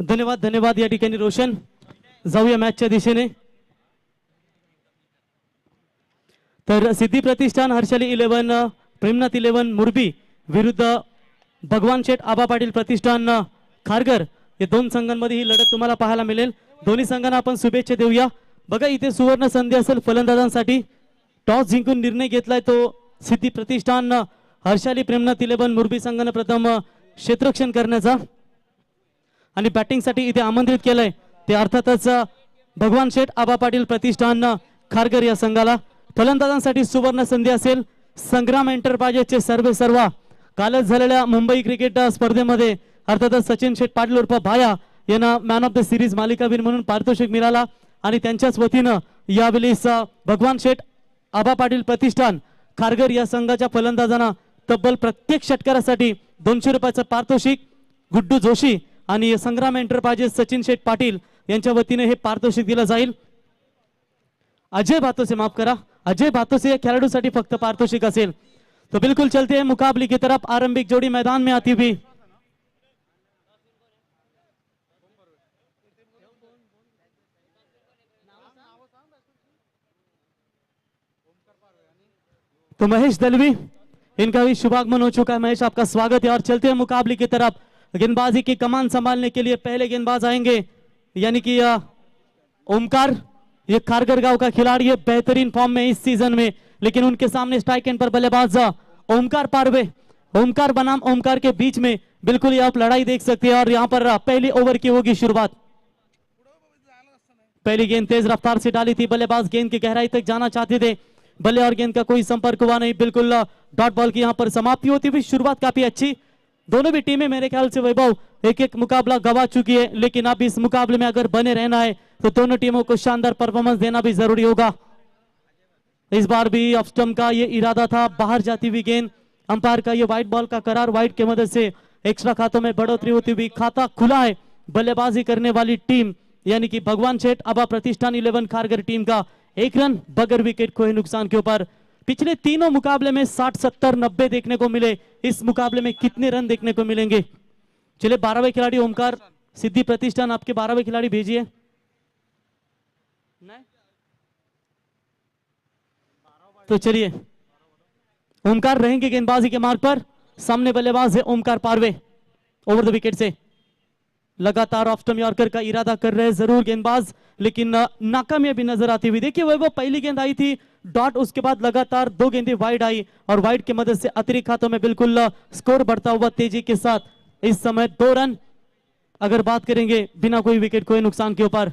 धन्यवाद धन्यवाद या ठिकाणी रोशन. जाऊया मॅचच्या दिशेने. तर सिद्धी प्रतिष्ठान हर्षाली 11 प्रेमनाथ 11 मुरबी विरुद्ध भगवान शेठ आबा पाटील प्रतिष्ठान खारघर या दोन संघांमध्ये ही लढत तुम्हाला पाहायला मिळेल. दोन्ही संघांना आपण शुभेच्छा देऊया. बघा इथे सुवर्ण संधी असेल फलंदाजांसाठी. टॉस जिंकून निर्णय घेतलाय तो सिद्धी प्रतिष्ठान हर्षाली प्रेमनाथ 11 मुरबी संघाने प्रथम क्षेत्ररक्षण करण्याचा आणि बॅटिंग साठी इथे आमंत्रित केलंय ते अर्थातच भगवान शेठ आबा पाटील प्रतिष्ठान खारघर या संघाला. फलंदाजांसाठी सुवर्ण संधी असेल संग्राम एंटरप्राइजेसचे सर्वा कालच झालेल्या मुंबई क्रिकेट स्पर्धेमध्ये अर्थातच सचिन शेठ पाटील उर्फ भाया यांना मॅन ऑफ द सिरीज मालिकावीर म्हणून पारितोषिक मिळाला आणि त्यांच्याच वतीनं यावेळेस भगवान शेठ आबा पाटील प्रतिष्ठान खारघर या संघाच्या फलंदाजांना तब्बल प्रत्येक षटकारासाठी 200 रुपयाचं पारितोषिक गुड्डू जोशी आणि संग्राम एंटरप्राइजेस सचिन शेठ पाटील यांच्या वतीने हे पारितोषिक दिलं जाईल. अजय भातोसे माफ करा अजय भातोसे या खिलाड़ीसाठी फक्त पारितोषिक असेल. तो बिल्कुल चलते हैं मुकाबले की तरफ. आरंभिक जोड़ी मैदान में आती हुई तो महेश दलवी इनका भी शुभागमन हो चुका है. महेश आपका स्वागत है और चलते हैं मुकाबले की तरफ. गेंदबाजी की कमान संभालने के लिए पहले गेंदबाज आएंगे यानी कि ओमकार. ये खारघर गांव का खिलाड़ी है बेहतरीन फॉर्म में इस सीजन में, लेकिन उनके सामने स्ट्राइक एंड पर बल्लेबाज ओमकार पारवे. ओमकार बनाम ओमकार के बीच में बिल्कुल ये आप लड़ाई देख सकते हैं. और यहाँ पर पहली ओवर की होगी शुरुआत. पहली गेंद तेज रफ्तार से डाली थी. बल्लेबाज गेंद की गहराई तक जाना चाहते थे. बल्ले और गेंद का कोई संपर्क हुआ नहीं. बिल्कुल डॉट बॉल की यहाँ पर समाप्ति होती हुई. शुरुआत काफी अच्छी. दोनों भी टीमें मेरे ख्याल से वैभव एक एक मुकाबला गवा चुकी है, लेकिन अब इस मुकाबले में अगर बने रहना है तो दोनों टीमों को शानदार परफॉर्मेंस देना भी जरूरी होगा. इस बार भी ऑफ स्टंप का ये इरादा था. बाहर जाती हुई गेंद. अंपायर का ये व्हाइट बॉल का करार. व्हाइट की मदद से एक्स्ट्रा खातों में बढ़ोतरी होती हुई. खाता खुला है. बल्लेबाजी करने वाली टीम यानी कि भगवान शेठ आबा प्रतिष्ठान 11 खारघर टीम का 1 रन बगैर विकेट खोए नुकसान के ऊपर. पिछले तीनों मुकाबले में 60, 70, 90 देखने को मिले. इस मुकाबले में कितने रन देखने को मिलेंगे? चलिए 12वें खिलाड़ी ओमकार सिद्धि प्रतिष्ठान आपके 12वें खिलाड़ी भेजिए. तो चलिए ओमकार रहेंगे गेंदबाजी के मार्ग पर. सामने बल्लेबाज है ओमकार पारवे ओवर द विकेट से. लगातार ऑफ स्टंप यॉर्कर का इरादा कर रहे हैं जरूर गेंदबाज, लेकिन नाकामयाबी भी नजर आती हुई. देखिए वो पहली गेंद आई थी डॉट, उसके बाद लगातार 2 गेंदें वाइड आई और वाइड की मदद से अतिरिक्त खातों में बिल्कुल स्कोर बढ़ता हुआ तेजी के साथ. इस समय 2 रन अगर बात करेंगे बिना कोई विकेट खोए नुकसान के ऊपर.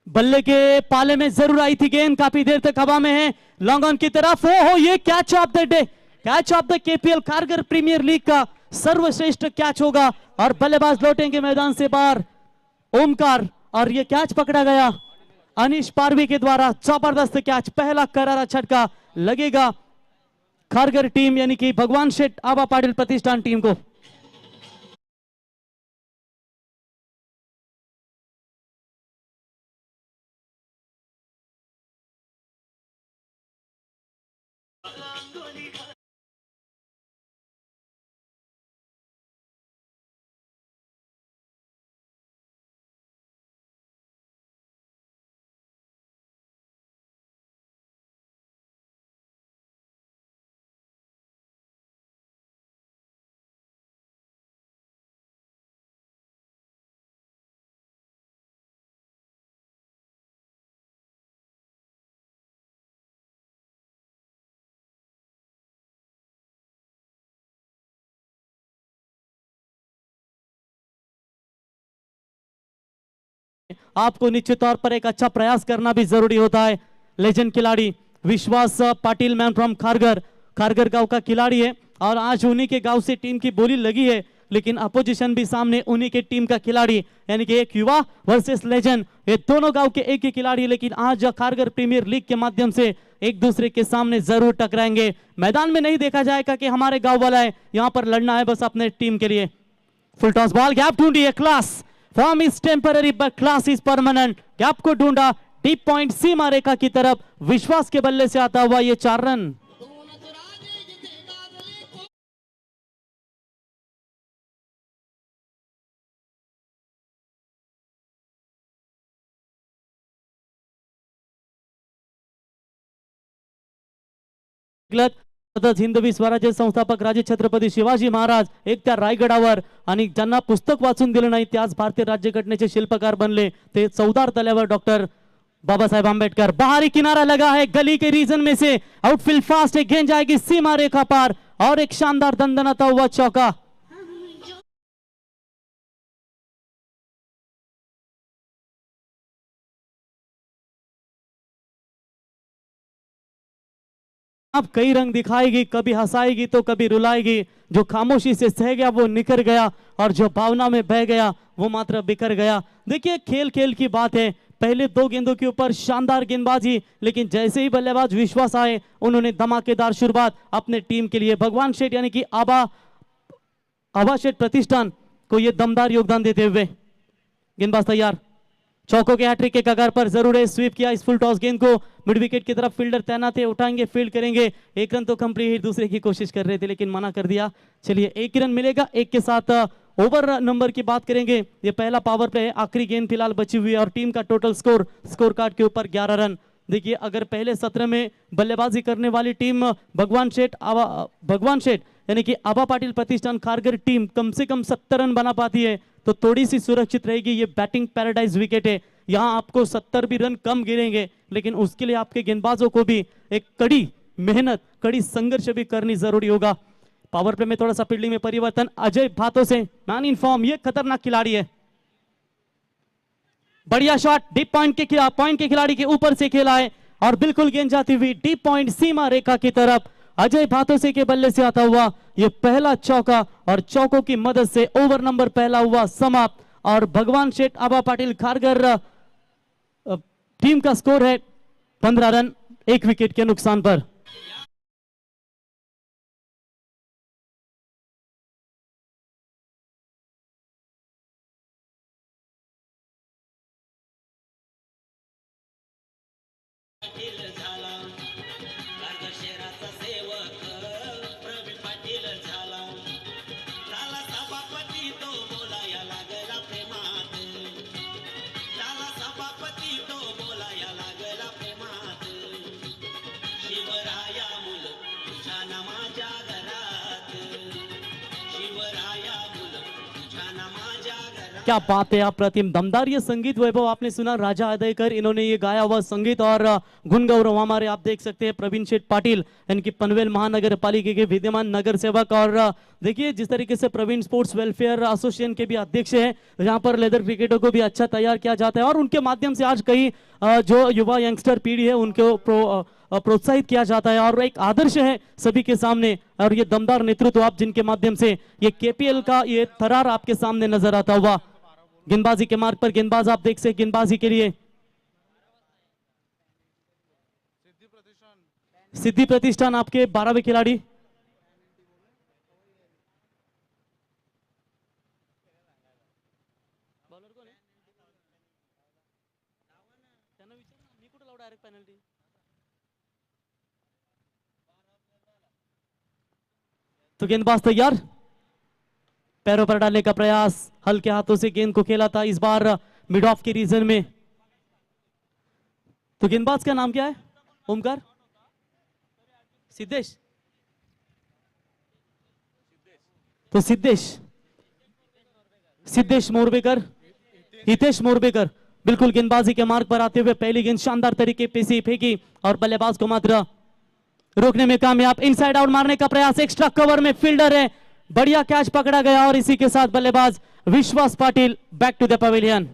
बल्ले के पाले में जरूर आई थी गेंद. काफी देर तक हवा में है. लॉन्ग ऑन की तरफ. हो ये catch of the day. Catch of the KPL Kharghar premier league का सर्वश्रेष्ठ कैच होगा और बल्लेबाज लौटेंगे मैदान से बाहर. ओमकार और ये कैच पकड़ा गया अनिश पारवी के द्वारा. जबरदस्त कैच. पहला करारा छटका लगेगा खारघर टीम यानी कि भगवान शेठ आबा पाटिल प्रतिष्ठान टीम को. आपको निश्चित तौर पर एक अच्छा प्रयास करना भी जरूरी होता है. लेजेंड खिलाड़ी विश्वास पाटिल मैन फ्रॉम खारघर. खारघर गांव का खिलाड़ी है और आज उन्हीं के गांव से टीम की बोली लगी है, लेकिन अपोजिशन भी सामने उन्हीं के टीम का खिलाड़ी यानी कि एक युवा वर्सेस लेजेंड. ये दोनों गांव के एक ही खिलाड़ी, लेकिन आज खारघर प्रीमियर लीग के माध्यम से एक दूसरे के सामने जरूर टकराएंगे. मैदान में नहीं देखा जाएगा कि हमारे गांव वाला है, यहां पर लड़ना है बस अपने टीम के लिए. Full toss ball. गैप ढूंढिए. Class form is temporary but class is permanent. Gap को ढूंढा. डीप पॉइंट सीमा रेखा की तरफ विश्वास के बल्ले से आता हुआ ये 4 रन. सतत हिंदवी स्वराज्य संस्थापक राजे छत्रपती शिवाजी महाराज एक त्या रायगडावर आणि ज्यांना पुस्तक वाचून दिलं नाही त्याच भारतीय राज्यघटनेचे शिल्पकार बनले ते चौदार तल्यावर डॉक्टर बाबा साहेब आंबेडकर। बाहरी किनारा लगा है गली के रीजन में से आउटफील्ड फास्ट है, गेंद जाएगी सीमा रेखा पार और एक शानदार दंदनाता हुआ चौका। अब कई रंग दिखाएगी, कभी हंसाएगी तो कभी रुलाएगी। जो खामोशी से सह गया वो निखर गया और जो भावना में बह गया वो मात्र बिखर गया। देखिए खेल खेल की बात है, पहले 2 गेंदों के ऊपर शानदार गेंदबाजी, लेकिन जैसे ही बल्लेबाज विश्वास आए उन्होंने धमाकेदार शुरुआत अपने टीम के लिए भगवान शेठ यानी कि आभा शेठ प्रतिष्ठान को यह दमदार योगदान देते हुए गेंदबाज तैयार, चौकों के हैट्रिक के कगार पर जरूर है। स्वीप किया इस फुल टॉस गेंद को, मिड विकेट की तरफ फील्डर तैनात है, उठाएंगे फील्ड करेंगे। एक रन तो कंप्लीट, दूसरे की कोशिश कर रहे थे लेकिन मना कर दिया। चलिए 1 रन मिलेगा। एक के साथ ओवर नंबर की बात करेंगे, ये पहला पावर प्ले है, आखिरी गेंद फिलहाल बची हुई है और टीम का टोटल स्कोर कार्ड के ऊपर 11 रन। देखिए अगर पहले सत्र में बल्लेबाजी करने वाली टीम भगवान शेठ यानी कि आभा पाटिल प्रतिष्ठान खारगर टीम कम से कम 70 रन बना पाती है तो थोड़ी सी सुरक्षित रहेगी। ये बैटिंग पैराडाइज विकेट है, यहाँ आपको 70 भी रन कम गिरेंगे, लेकिन उसके लिए आपके गेंदबाजों को भी एक कड़ी मेहनत, कड़ी संघर्ष भी करनी जरूरी होगा। पावर प्ले में थोड़ा सा फील्डिंग में परिवर्तन, अजय भातों से मैन इन फॉर्म, ये खतरनाक खिलाड़ी है। बढ़िया शॉट, डीप पॉइंट के खिलाड़ी के ऊपर से खेला है और बिल्कुल गेंद जाती हुई डीप पॉइंट सीमा रेखा की तरफ अजय भातोसे के बल्ले से आता हुआ ये पहला चौका और चौकों की मदद से ओवर नंबर पहला हुआ समाप्त और भगवान शेठ आभा पाटिल खारगर टीम का स्कोर है 15 रन 1 विकेट के नुकसान पर। क्या बात है, अप्रतिम दमदार ये संगीत वैभव आपने सुना, राजा आदयकर इन्होंने ये गाया हुआ संगीत और गुण गौरव हमारे आप देख सकते हैं प्रवीण शेठ पाटिल इनकी पनवेल महानगर पालिका के विद्यमान नगर सेवक। और देखिए जिस तरीके से प्रवीण स्पोर्ट्स वेलफेयर एसोसिएशन के भी अध्यक्ष हैं, जहां पर लेदर क्रिकेटर को भी अच्छा तैयार किया जाता है और उनके माध्यम से आज कई जो युवा यंगस्टर पीढ़ी है उनको प्रोत्साहित किया जाता है और एक आदर्श है सभी के सामने। और ये दमदार नेतृत्व आप जिनके माध्यम से ये केपीएल का ये थरार आपके सामने नजर आता हुआ। गेंदबाजी के मार्ग पर गेंदबाज आप देख सकते, गेंदबाजी के लिए सिद्धि प्रतिष्ठान आपके 12वें खिलाड़ी तो गेंदबाज तैयार, पैरों पर डालने का प्रयास, हल्के हाथों से गेंद को खेला था इस बार मिड ऑफ के रीजन में। तो गेंदबाज का नाम क्या है? ओमकार सिद्धेश, तो सिद्धेश मोरबेकर, हितेश मोरबेकर बिल्कुल गेंदबाजी के मार्ग पर आते हुए पहली गेंद शानदार तरीके पे से फेंकी और बल्लेबाज को मात्र रोकने में कामयाब। इनसाइड आउट मारने का प्रयास, एक्स्ट्रा कवर में फील्डर है, बढ़िया कैच पकड़ा गया और इसी के साथ बल्लेबाज Vishwas Patil back to the pavilion.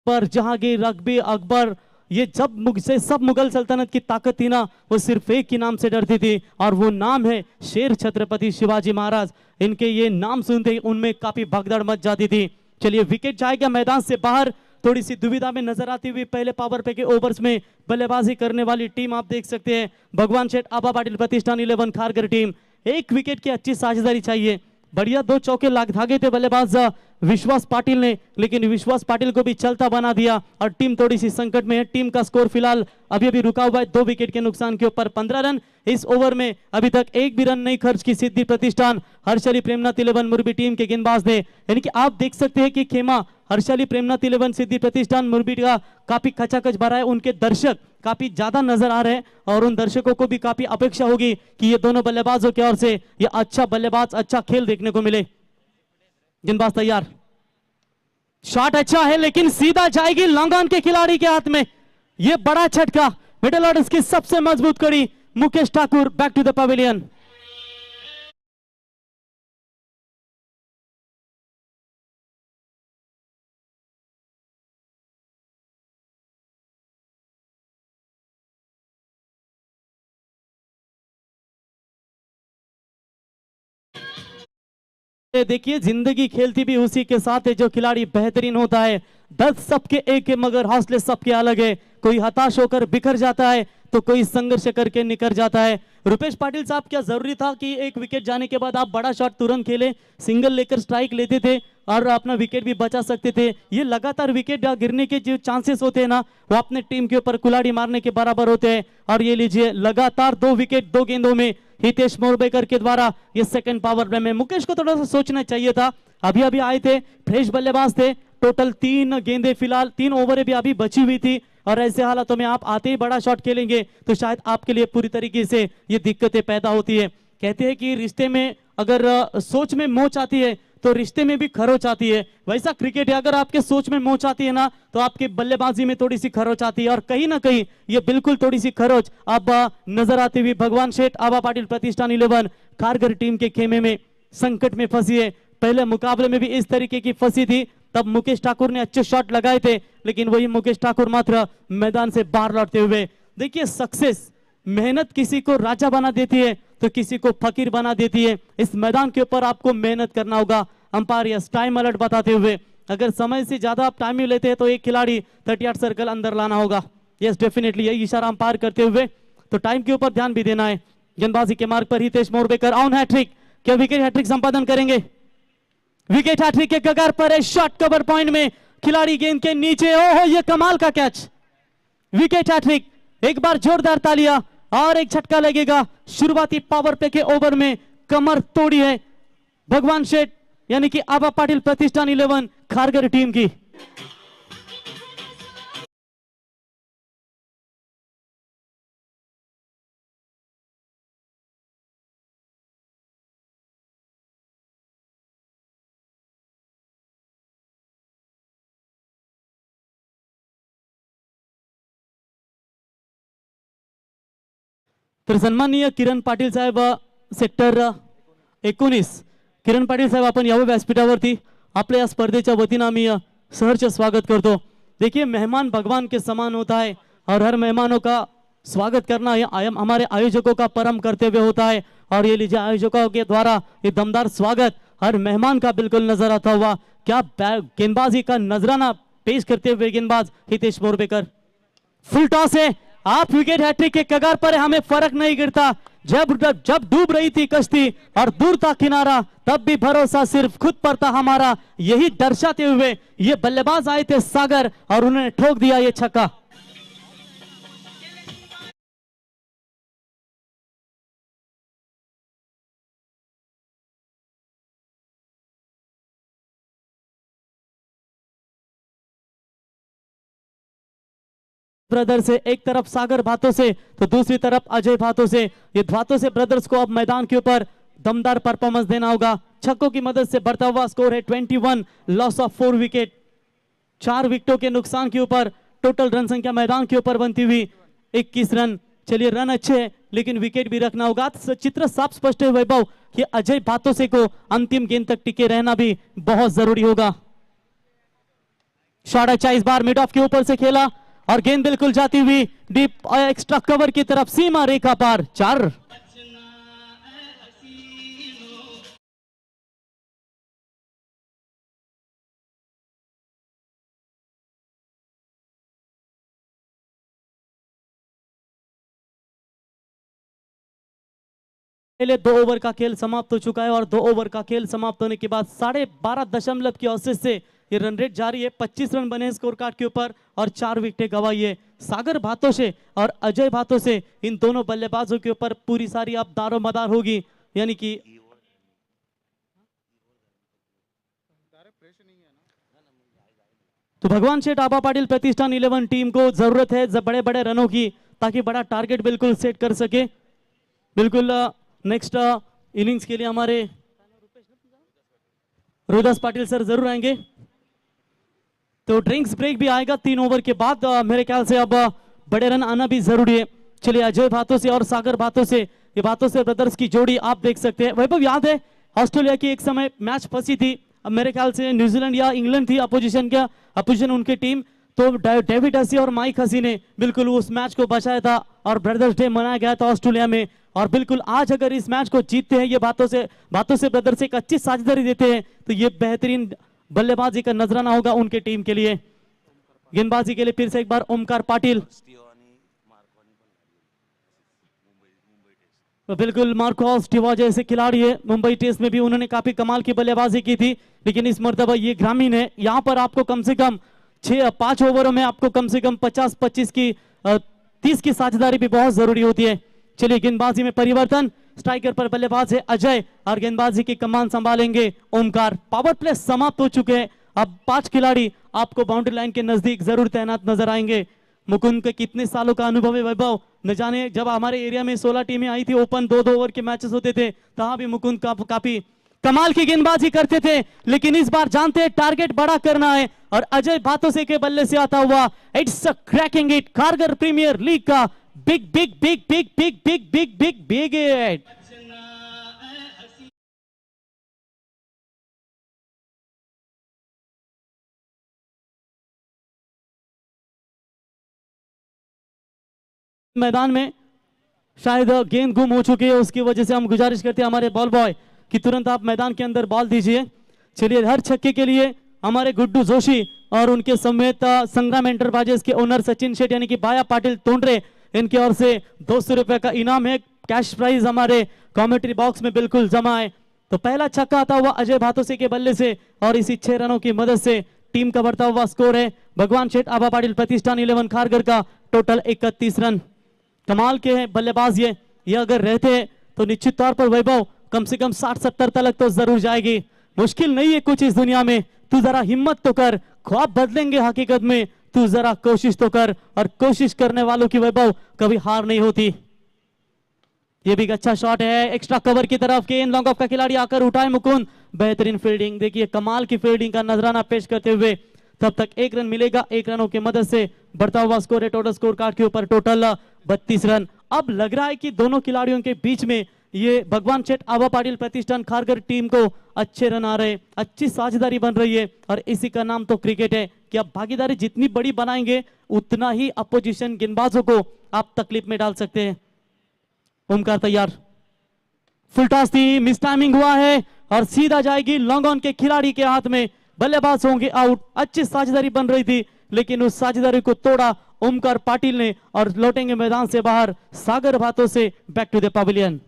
पर जहांगीर रकबी अकबर ये जब सब मुगल सल्तनत की ताकत थी ना, वो सिर्फ एक ही नाम से डरती थी और वो नाम है शेर छत्रपति शिवाजी महाराज। इनके ये नाम सुनते ही उनमें काफी भगदड़ मच जाती थी। चलिए विकेट जाएगा मैदान से बाहर, थोड़ी सी दुविधा में नजर आती हुई पहले पावर पे के ओवर्स में बल्लेबाजी करने वाली टीम आप देख सकते हैं भगवान शेठ आबा पाटिल प्रतिष्ठान 11 खारगर टीम। एक विकेट की अच्छी साझेदारी चाहिए, बढ़िया 2 चौके भागे थे बल्लेबाज विश्वास पाटिल ने, लेकिन विश्वास पाटिल को भी चलता बना दिया और टीम थोड़ी सी संकट में है। टीम का स्कोर फिलहाल अभी अभी रुका हुआ है 2 विकेट के नुकसान के ऊपर 15 रन। इस ओवर में अभी तक एक भी रन नहीं खर्च की सिद्धि प्रतिष्ठान हर्षली प्रेमनाथ 11 मुरबी टीम के गेंदबाज ने। यानी कि आप देख सकते हैं कि खेमा हर्षली प्रेमनाथ 11 सिद्धि प्रतिष्ठान मुरबी का काफी खचाखच भरा है, उनके दर्शक काफी ज्यादा नजर आ रहे हैं और उन दर्शकों को भी काफी अपेक्षा होगी कि ये दोनों बल्लेबाजों की ओर से ये अच्छा बल्लेबाज अच्छा खेल देखने को मिले। गेंदबाज तैयार, शॉट अच्छा है लेकिन सीधा जाएगी लॉन्ग ऑन के खिलाड़ी के हाथ में। यह बड़ा झटका, मिडिल ऑर्डर की सबसे मजबूत कड़ी Mukesh Thakur back to the pavilion. देखिए जिंदगी खेलती भी उसी के साथ है, जो खिलाड़ी बेहतरीन होता है 10 सबके एक है मगर हौसले सबके अलग है। कोई हताश होकर बिखर जाता है तो कोई संघर्ष करके निकल जाता है। रुपेश पाटिल साहब, क्या जरूरी था कि एक विकेट जाने के बाद आप बड़ा शॉट तुरंत खेले, सिंगल लेकर स्ट्राइक लेते थे और अपना विकेट भी बचा सकते थे? ये लगातार विकेट गिरने के जो चांसेस होते हैं ना, वो अपने टीम के ऊपर कुल्हाड़ी मारने के बराबर होते हैं। और ये लीजिए लगातार 2 विकेट 2 गेंदों में हितेश मोरबेकर के द्वारा ये सेकंड पावर प्ले में। मुकेश को थोड़ा सा सोचना चाहिए था, अभी अभी आए थे, फ्रेश बल्लेबाज थे। टोटल 3 गेंदें फिलहाल 3 ओवर भी अभी बची हुई थी और ऐसे हालातों में आप आते ही बड़ा शॉट खेलेंगे तो शायद आपके लिए पूरी तरीके से ये दिक्कतें पैदा होती है। कहते हैं कि रिश्ते में अगर सोच में मोच आती है तो रिश्ते में भी खरोच आती है। वैसा क्रिकेट है, अगर आपके सोच में मोच आती है ना तो आपके बल्लेबाजी में थोड़ी सी खरोच आती है और कहीं ना कहीं ये बिल्कुल थोड़ी सी खरोच अब नजर आती हुई भगवान शेठ आबा पाटिल प्रतिष्ठान 11 खारगर टीम के खेमे में संकट में फंसी है। पहले मुकाबले में भी इस तरीके की फंसी थी, तब मुकेश ठाकुर ने अच्छे शॉट लगाए थे लेकिन वही मुकेश ठाकुर मात्र मैदान से बाहर लौटते हुए। देखिए सक्सेस, मेहनत किसी को राजा बना देती है तो किसी को फकीर बना देती है। इस मैदान के ऊपर आपको मेहनत करना होगा। अंपायर यस टाइम अलर्ट बताते हुए, अगर समय से ज्यादा आप टाइम लेते हैं तो एक खिलाड़ी 38 सर्कल अंदर लाना होगा। यस डेफिनेटली यही इशारा अंपायर करते हुए, तो टाइम के ऊपर ध्यान भी देना है। गेंदबाजी के मार्ग पर हितेश मोरबेकर ऑन हैट्रिक, क्या विकेट हैट्रिक संपादन करेंगे? विकेट हैट्रिक के कगार पर है, शॉट कवर पॉइंट में खिलाड़ी गेंद के नीचे, ओहो ये कमाल का कैच, विकेट हैट्रिक। एक बार जोरदार तालियां और एक झटका लगेगा। शुरुआती पावर प्ले के ओवर में कमर तोड़ी है भगवान शेठ यानी कि आबा पाटिल प्रतिष्ठान 11 खारगर टीम की। तर सन्माननीय किरण पाटील साहेब, सेक्टर 19 किरण पाटील साहेब आपण यावं व्यासपीठावरती, आपल्या या स्पर्धेच्या वतीनं आम्ही सहर्ष स्वागत करतो। देखिए मेहमान भगवान के समान होता है और हर मेहमानों का स्वागत करना ये हमारे आयोजकों का परम कर्तव्य होता है। और ये लीजिए आयोजकों के द्वारा ये दमदार स्वागत हर मेहमान का बिल्कुल नजर आता हुआ। क्या गेंदबाजी का नजराना पेश करते हुए गेंदबाज हितेश मोरबेकर, फुल टॉस है, आप विकेट हैट्रिक के कगार पर, हमें फर्क नहीं गिरता। जब जब डूब रही थी कश्ती और दूर था किनारा, तब भी भरोसा सिर्फ खुद पर था हमारा, यही दर्शाते हुए ये बल्लेबाज आए थे सागर और उन्होंने ठोक दिया ये छक्का। ब्रदर से एक तरफ सागर भातों से तो दूसरी तरफ अजय भातों से, ये भातों से ब्रदर्स को अब मैदान के ऊपर दमदार परफॉर्मेंस देना होगा। छक्कों की मदद से बढ़ता हुआ स्कोर है 21, लॉस ऑफ 4 विकेट, 4 विकेटों के नुकसान के ऊपर टोटल रन संख्या मैदान के ऊपर बनती हुई 21 रन। चलिए रन अच्छे हैं लेकिन विकेट भी रखना होगा। चित्र साफ स्पष्ट है वैभव कि अजय भातों से को अंतिम गेंद तक टिके रहना भी बहुत जरूरी होगा। शॉट अच्छा, इस बार मिड ऑफ के ऊपर से खेला और गेंद बिल्कुल जाती हुई डीप एक्स्ट्रा कवर की तरफ, सीमा रेखा पार, 4। पहले 2 ओवर का खेल समाप्त हो चुका है और 2 ओवर का खेल समाप्त होने के बाद 12.5 की औसत से ये रन रेट जारी है। 25 रन बने स्कोर कार्ड के ऊपर और 4 विकेटें गंवाई है। सागर भातोशे और अजय भातोशे इन दोनों बल्लेबाजों के ऊपर पूरी सारी अब दारोमदार होगी, यानी कि तो भगवान शेठ आबा पाटिल प्रतिष्ठान 11 टीम को जरूरत है बड़े बड़े रनों की, ताकि बड़ा टारगेट बिल्कुल सेट कर सके। बिल्कुल नेक्स्ट इनिंग्स के लिए हमारे रोहिदास पाटिल सर जरूर आएंगे। तो ड्रिंक्स ब्रेक भी आएगा 3 ओवर के बाद। मेरे ख्याल से अब बड़े रन आना भी जरूरी है। चलिए, अजय भातों से और सागर भातों से, ये भातों से ब्रदर्स की जोड़ी आप देख सकते हैं। वैभव, याद है ऑस्ट्रेलिया की एक समय मैच फंसी थी, अब मेरे ख्याल से न्यूजीलैंड या इंग्लैंड थी अपोजिशन उनकी टीम, तो डेविड हसी और माइक हसी ने बिल्कुल उस मैच को बचाया था और ब्रदर्स डे मनाया गया था ऑस्ट्रेलिया में। और बिल्कुल आज अगर इस मैच को जीतते हैं, ये बातों से ब्रदर्स एक अच्छी साझेदारी देते हैं, तो ये बेहतरीन बल्लेबाजी का नजराना होगा उनके टीम के लिए। गेंदबाजी के लिए फिर से एक बार ओमकार पाटिल, तो बिल्कुल मार्को स्टीवा जैसे खिलाड़ी है, मुंबई टेस्ट में भी उन्होंने काफी कमाल की बल्लेबाजी की थी, लेकिन इस मर्तबा ये ग्रामीण है। यहाँ पर आपको कम से कम 5 ओवरों में आपको कम से कम 50-25 की 30 की साझेदारी भी बहुत जरूरी होती है। चलिए, गेंदबाजी में परिवर्तन, स्ट्राइकर पर बल्लेबाज है अजय और गेंदबाजी की कमान संभालेंगे ओमकार। पावर प्ले समाप्त हो चुके हैं। अब 5 खिलाड़ी आपको बाउंड्री लाइन के नजदीक जरूर तैनात नजर आएंगे। मुकुंद के कितने सालों का अनुभव है वैभव, न जाने जब हमारे एरिया में 16 टीमें आई थी, ओपन 2-2 ओवर के मैचेस होते थे, तहां भी मुकुंद काफी कमाल की गेंदबाजी करते थे। लेकिन इस बार जानते हैं टारगेट बड़ा करना है और अजय भातोसे के बल्ले से आता हुआ इट्स अ क्रैकिंग इट, कारगर प्रीमियर लीग का big big big big big big big big big hit. मैदान में शायद गेंद गुम हो चुकी है, उसकी वजह से हम गुजारिश करते हैं हमारे बॉल बॉय कि तुरंत आप मैदान के अंदर बॉल दीजिए। चलिए, हर छक्के के लिए हमारे गुड्डू जोशी और उनके समेत संग्राम एंटरप्राइजेस के ओनर सचिन शेठ यानी कि बाया पाटिल तोंडरे, इनकी ओर से 200 रुपए का इनाम है। कैश प्राइज हमारे कमेंट्री बॉक्स में बिल्कुल जमा है। तो पहला छक्का आता हुआ अजय भातोसे के बल्ले से और इसी 6 रनों की मदद से टीम का बढ़ता हुआ स्कोर है भगवान शेठ आबा पाटिल प्रतिष्ठान 11 खारगर का टोटल 31 रन। कमाल के हैं बल्लेबाज ये अगर रहते हैं तो निश्चित तौर पर वैभव कम से कम 60-70 तक तो जरूर जाएगी। मुश्किल नहीं है कुछ इस दुनिया में, तू जरा हिम्मत तो कर, ख्वाब बदलेंगे हकीकत में, तू जरा कोशिश तो कर, और कोशिश करने वालों की वैभव कभी हार नहीं होती। ये भी अच्छा शॉट है एक्स्ट्रा कवर की तरफ के इन लॉन्ग ऑफ का खिलाड़ी आकर उठाए मुकुंद, बेहतरीन फील्डिंग, देखिए कमाल की फील्डिंग का नजराना पेश करते हुए तब तक 1 रन मिलेगा। 1 रनों की मदद से बढ़ता हुआ स्कोर है टोटल स्कोर कार्ड के ऊपर टोटल 32 रन। अब लग रहा है कि दोनों खिलाड़ियों के बीच में ये भगवान शेठ आबा पाटिल प्रतिष्ठान खारगर टीम को अच्छे रन आ रहे, अच्छी साझेदारी बन रही है और इसी का नाम तो क्रिकेट है कि अब भागीदारी जितनी बड़ी बनाएंगे उतना ही अपोजिशन गेंदबाजों को आप तकलीफ में डाल सकते हैं। ओमकार तैयार, फुल टॉस थी, मिस टाइमिंग हुआ है और सीधा जाएगी लॉन्ग ऑन के खिलाड़ी के हाथ में, बल्लेबाज होंगे आउट। अच्छी साझेदारी बन रही थी लेकिन उस साझेदारी को तोड़ा ओमकार पाटिल ने और लौटेंगे मैदान से बाहर सागर भातों से बैक टू द पवेलियन।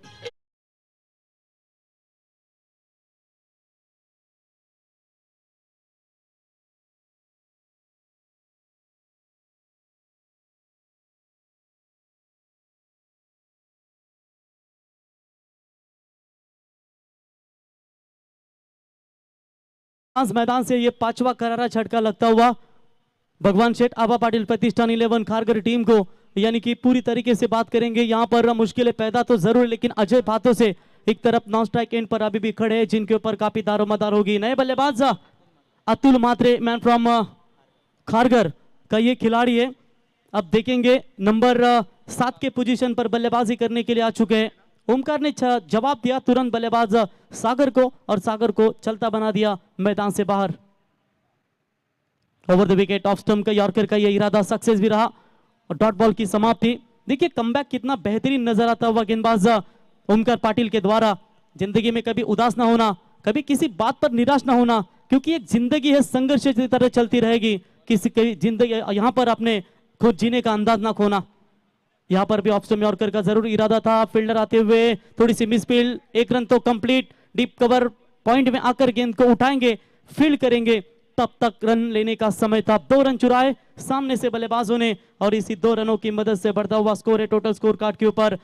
मैदान से ये 5वां करारा झटका लगता हुआ भगवान शेठ आबा पाटिल प्रतिष्ठान 11 खारगर टीम को, यानी कि पूरी तरीके से बात करेंगे यहाँ पर मुश्किलें पैदा तो जरूर, लेकिन अजय भातों से एक तरफ नॉन स्ट्राइक एंड पर अभी भी खड़े हैं जिनके ऊपर काफी दारोमदार होगी। नए बल्लेबाज अतुल मात्रे, मैन फ्रॉम खारगर का ये खिलाड़ी है। अब देखेंगे नंबर 7 के पोजीशन पर बल्लेबाजी करने के लिए आ चुके हैं। ओमकार ने जवाब दिया तुरंत बल्लेबाज सागर को और सागर को चलता बना दिया मैदान से बाहर। Over the wicket off stump का यॉर्कर का ये इरादा सक्सेस भी रहा और डॉट बॉल की समाप्ति। देखिए कमबैक कितना बेहतरीन नजर आता हुआ गेंदबाज ओमकार पाटिल के द्वारा। जिंदगी में कभी उदास ना होना, कभी किसी बात पर निराश ना होना, क्योंकि एक जिंदगी है संघर्ष की तरह चलती रहेगी। किसी की जिंदगी यहाँ पर अपने खुद जीने का अंदाज ना खोना। यहाँ पर भी ऑफ स्टंप यॉर्कर का जरूर इरादा था, फील्डर आते हुए थोड़ी सी मिस फील्ड, एक रन तो कंप्लीट, डीप कवर पॉइंट में आकर गेंद को उठाएंगे, फील्ड करेंगे, तब तक रन लेने का समय था। 2 रन चुराए सामने से बल्लेबाजों ने और इसी 2 रनों की मदद से बढ़ता हुआ स्कोर है टोटल स्कोर कार्ड के ऊपर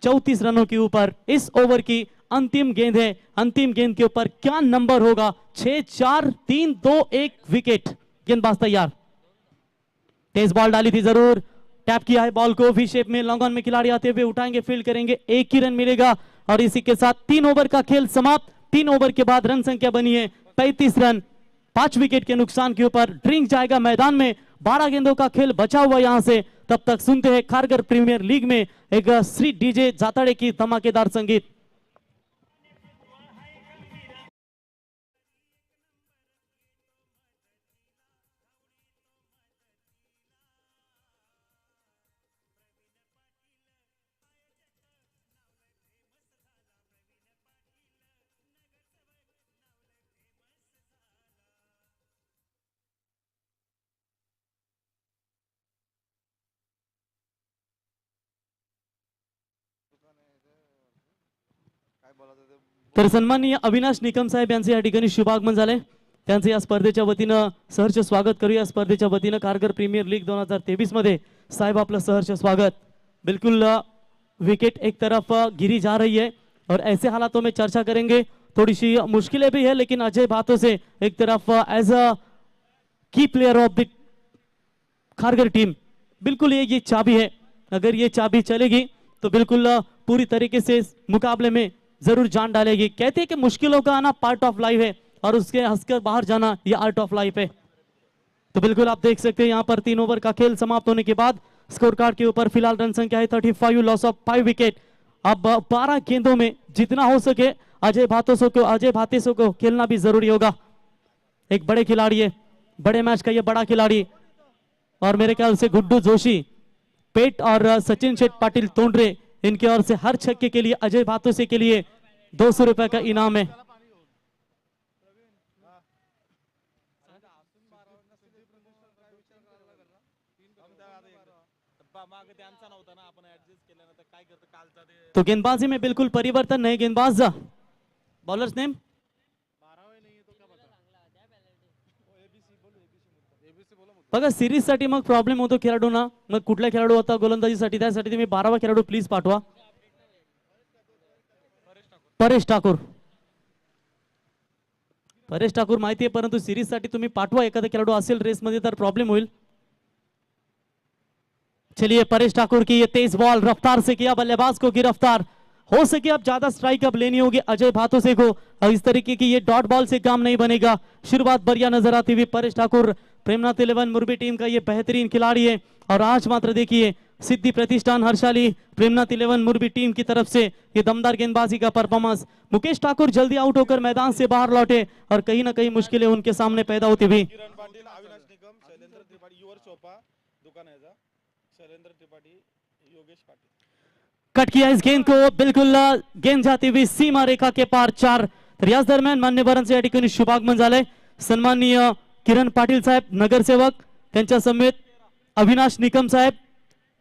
34 रनों के ऊपर। इस ओवर की अंतिम गेंद है, अंतिम गेंद के ऊपर क्या नंबर होगा? 6 4 3 2 1 विकेट। गेंदबाज तैयार, तेज बॉल डाली थी, जरूर टैप किया है बॉल को, वी शेप में लॉन्ग ऑन में खिलाड़ी आते हुए उठाएंगे, फील्ड करेंगे, 1 ही रन मिलेगा और इसी के साथ 3 ओवर का खेल समाप्त। 3 ओवर के बाद रन संख्या बनी है 35 रन, 5 विकेट के नुकसान के ऊपर। ड्रिंक जाएगा मैदान में, 12 गेंदों का खेल बचा हुआ यहां से। तब तक सुनते हैं खारगर प्रीमियर लीग में एक श्री डीजे जाताड़े की धमाकेदार संगीत। तर सन्माननीय अविनाश निकम साहेब यांचे या ठिकाणी शुभागमन झाले, त्यांचे या स्पर्धेच्या वतीनं सहर्ष स्वागत करूया। स्पर्धेच्या वतीनं खारघर प्रीमियर लीग 2023 मध्ये साहेब आपलं सहर्ष स्वागत। बिल्कुल विकेट एक तरफ गिरी जा रही है और ऐसे हालातों में चर्चा करेंगे, थोड़ी सी मुश्किलें भी है, लेकिन अजय बातों से एक तरफ एज अ की player of the Kharghar team बिल्कुल ये चाबी है। अगर ये चाबी चलेगी तो बिल्कुल पूरी तरीके से मुकाबले में जरूर जान डालेगी। कहते हैं कि मुश्किलों का आना पार्ट ऑफ लाइफ है और उसके हंसकर बाहर जाना ये आर्ट ऑफ लाइफ है। तो बिल्कुल आप देख सकते हैं यहाँ पर 3 ओवर का खेल समाप्त होने के बाद स्कोर कार्ड के ऊपर फिलहाल रन संख्या है 35, लॉस ऑफ 5 विकेट। अब 12 गेंदों में जितना हो सके अजय भातेसो को खेलना भी जरूरी होगा। एक बड़े खिलाड़ी है, बड़े मैच का ये बड़ा खिलाड़ी, और मेरे ख्याल से गुड्डू जोशी पेट और सचिन शेठ पाटिल तोंडरे इनकी ओर से हर छक्के के लिए अजय भातोसे के लिए 200 रुपए का इनाम है। तो गेंदबाजी में बिल्कुल परिवर्तन नहीं, गेंदबाज बॉलर्स नेम बघा सिरीज साठी मग प्रॉब्लेम होतो खेळाडूंना, मग कुठला खेळाडू होता गोलंदाजीसाठी, त्यासाठी तुम्ही 12वा खेळाडू प्लीज पाठवा। परेश ठाकूर माहिती आहे, परंतु सिरीज साठी तुम्ही पाठवा, एखादा खेळाडू असेल रेस मध्ये तर प्रॉब्लेम होईल। चलिए परेश ठाकुर की ये तेज बॉल रफ्तार से किया, बल्लेबाज को गिरफ्तार। हो सके अब ज्यादा स्ट्राइक अब लेनी होगी अजय भातोसे को, इस तरीके की ये डॉट बॉल से काम नहीं बनेगा। शुरुआत बढ़िया नजर आती हुई परेश ठाकुर, प्रेमनाथ 11 मुरबी टीम का ये बेहतरीन खिलाड़ी है। और आज मात्र देखिए सिद्धि प्रतिष्ठान हर्षाली प्रेमनाथ 11 मुरबी टीम की तरफ से ये दमदार गेंदबाजी का परफॉर्मेंस। मुकेश ठाकुर जल्दी आउट होकर मैदान से बाहर लौटे और कहीं ना कहीं मुश्किलें उनके सामने पैदा होती हुई। कट किया इस गेंद को, बिल्कुल गेंद जाती हुई सीमा रेखा के पार 4। तर याच दरम्यान मान्यवरांचे या ठिकाणी शुभागमन झाले। सन्माननीय किरण पाटील साहेब नगरसेवक, त्यांच्या समेत अविनाश निकम साहेब,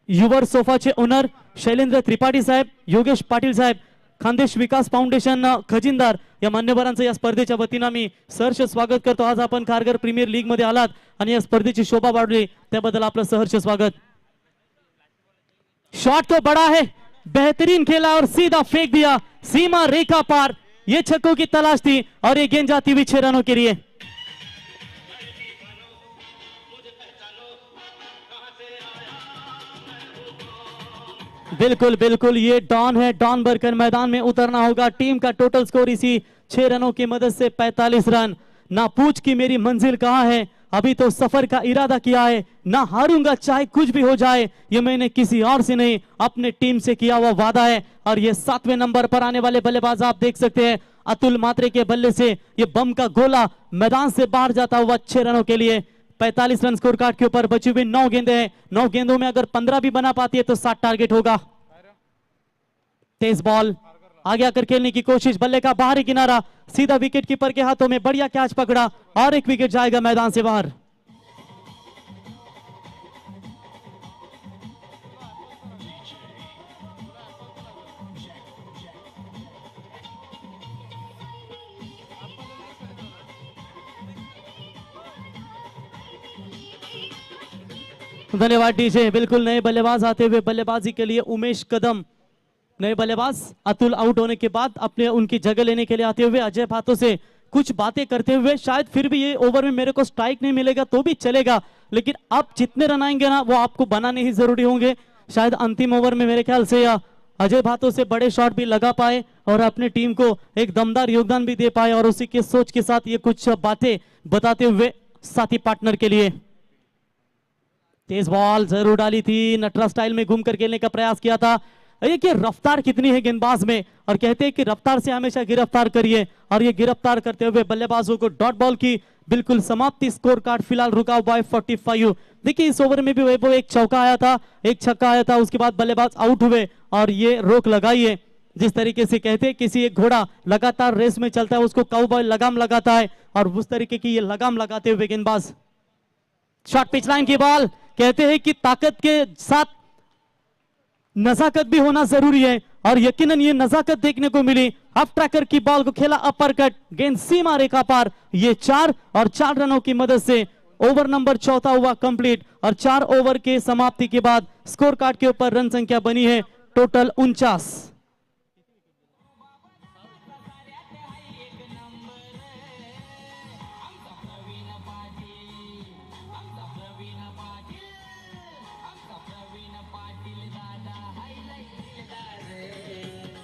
युवर सोफाचे ओनर शैलेंद्र त्रिपाठी साहेब, योगेश पाटील साहेब, खानदेश विकास फाउंडेशन खजिनदार, या मान्यवरांचं या स्पर्धेच्या वतीनं मी सहर्ष स्वागत करतो। आज आपण खारघर प्रीमियर लीग मध्ये आलात आणि या स्पर्धेची शोभा वाढली त्याबद्दल आपलं सहर्ष स्वागत। शॉट तो बड़ा है, बेहतरीन खेला और सीधा फेंक दिया सीमा रेखा पार। ये छक्कों की तलाश थी और ये गेंद जाती हुई 6 रनों के लिए। बिल्कुल बिल्कुल ये डॉन है, डॉन बनकर मैदान में उतरना होगा। टीम का टोटल स्कोर इसी 6 रनों की मदद से 45 रन। ना पूछ कि मेरी मंजिल कहां है, अभी तो सफर का इरादा किया है, ना हारूंगा चाहे कुछ भी हो जाए, ये मैंने किसी और से नहीं अपने टीम से किया हुआ वादा है। और ये 7वें नंबर पर आने वाले बल्लेबाज आप देख सकते हैं, अतुल मात्रे के बल्ले से ये बम का गोला मैदान से बाहर जाता हुआ 6 रनों के लिए। 45 रन स्कोर कार्ड के ऊपर बची हुई 9 गेंदें हैं, 9 गेंदों में अगर 15 भी बना पाती है तो 60 टारगेट होगा। तेज बॉल आगे आकर खेलने की कोशिश, बल्ले का बाहरी किनारा सीधा विकेट कीपर के हाथों में, बढ़िया कैच पकड़ा और एक विकेट जाएगा मैदान से बाहर। धन्यवाद डीजे। बिल्कुल नए बल्लेबाज आते हुए बल्लेबाजी के लिए उमेश कदम, नए बल्लेबाज अतुल आउट होने के बाद अपने उनकी जगह लेने के लिए आते हुए अजय भातों से कुछ बातें करते हुए, शायद फिर भी ये ओवर में मेरे को स्ट्राइक नहीं मिलेगा तो भी चलेगा, लेकिन आप जितने रन आएंगे ना वो आपको बनाने ही जरूरी होंगे। शायद अंतिम ओवर में मेरे ख्याल से अजय भातों से बड़े शॉट भी लगा पाए और अपने टीम को एक दमदार योगदान भी दे पाए, और उसी के सोच के साथ ये कुछ बातें बताते हुए साथी पार्टनर के लिए। तेज बॉल जरूर डाली थी, नटरा स्टाइल में घूम कर खेलने का प्रयास किया था। ये कि रफ्तार कितनी है गेंदबाज में, और कहते हैं कि रफ्तार से हमेशा गिरफ्तार करिए, और ये गिरफ्तार करते हुए बल्लेबाजों को डॉट बॉल की बिल्कुल समाप्ति। स्कोर कार्ड फिलहाल रुका हुआ है 45। देखिए इस ओवर में भी वैभव एक चौका आया था, एक छक्का आया था, उसके बाद बल्लेबाज आउट हुए और ये रोक लगाई है। जिस तरीके से कहते हैं किसी एक घोड़ा लगातार रेस में चलता है उसको काउबॉय लगाम लगाता है, और उस तरीके की ये लगाम लगाते हुए गेंदबाज। शॉर्ट पिच लाइन की बॉल, कहते हैं कि ताकत के साथ नजाकत भी होना जरूरी है, और यकीनन ये नजाकत देखने को मिली। हाफ ट्रैकर की बॉल को खेला अपर कट, गेंद सीमा रेखा पार। ये 4 रनों की मदद से ओवर नंबर 4 हुआ कंप्लीट, और 4 ओवर के समाप्ति के बाद स्कोर कार्ड के ऊपर रन संख्या बनी है टोटल 49।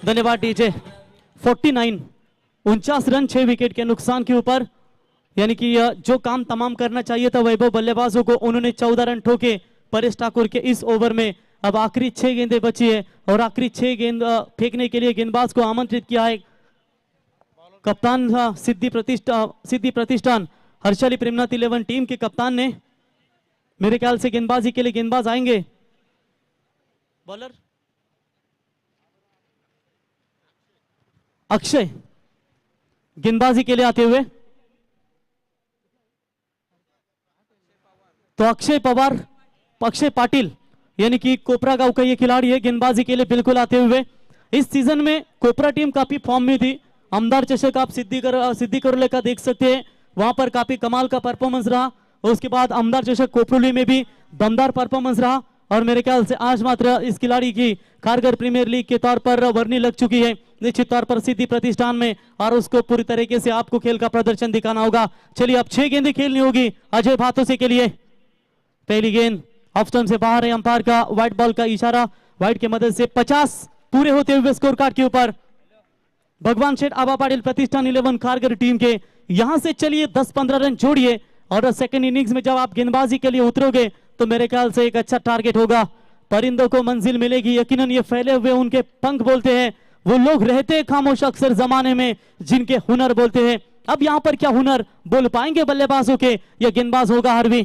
धन्यवाद डीजे। 49 रन 6 विकेट के नुकसान के ऊपर, यानी कि जो काम तमाम करना चाहिए था वैभव बल्लेबाजों को, उन्होंने 14 रन ठोके परेश ठाकुर के इस ओवर में। अब आखिरी 6 गेंदें बची है, और आखिरी 6 गेंद फेंकने के लिए गेंदबाज को आमंत्रित किया है कप्तान सिद्धि प्रतिष्ठान हर्षाली प्रेमनाथ 11 टीम के कप्तान ने। मेरे ख्याल से गेंदबाजी के लिए गेंदबाज आएंगे। बॉलर अक्षय गेंदबाजी के लिए आते हुए, तो अक्षय पाटिल यानी कि कोपरा गांव का ये खिलाड़ी है, गेंदबाजी के लिए बिल्कुल आते हुए। इस सीजन में कोपरा टीम काफी फॉर्म में थी। आमदार चषक आप सिद्धि करोले का देख सकते हैं, वहां पर काफी कमाल का परफॉर्मेंस रहा। उसके बाद आमदार चषक कोपरोली में भी दमदार परफॉर्मेंस रहा, और मेरे ख्याल से आज मात्र इस खिलाड़ी की खारगर प्रीमियर लीग के तौर पर वर्णी लग चुकी है निश्चित तौर पर सिद्धि प्रतिष्ठान में, और उसको पूरी तरीके से आपको खेल का प्रदर्शन दिखाना होगा। चलिए अब 6 गेंदें खेलनी होगी अजय भातों से के लिए। पहली गेंद ऑफ स्टंप से बाहर है, अंपायर का व्हाइट बॉल का इशारा, व्हाइट की मदद से 50 पूरे होते हुए स्कोर कार्ड के ऊपर भगवान शेठ आबा पाटिल प्रतिष्ठान 11 खारगर टीम के यहां से चलिए 10-15 रन जोड़िए, और सेकंड इनिंग्स में जब आप गेंदबाजी के लिए उतरोगे तो मेरे ख्याल से एक अच्छा टारगेट होगा। परिंदों को मंजिल मिलेगी, यकीनन ये फैले हुए उनके पंख बोलते हैं। वो लोग रहते हैं खामोश अक्सर जमाने में जिनके हुनर बोलते हैं। अब यहां पर क्या हुनर बोल पाएंगे बल्लेबाजों के, यह गेंदबाज होगा हरवी।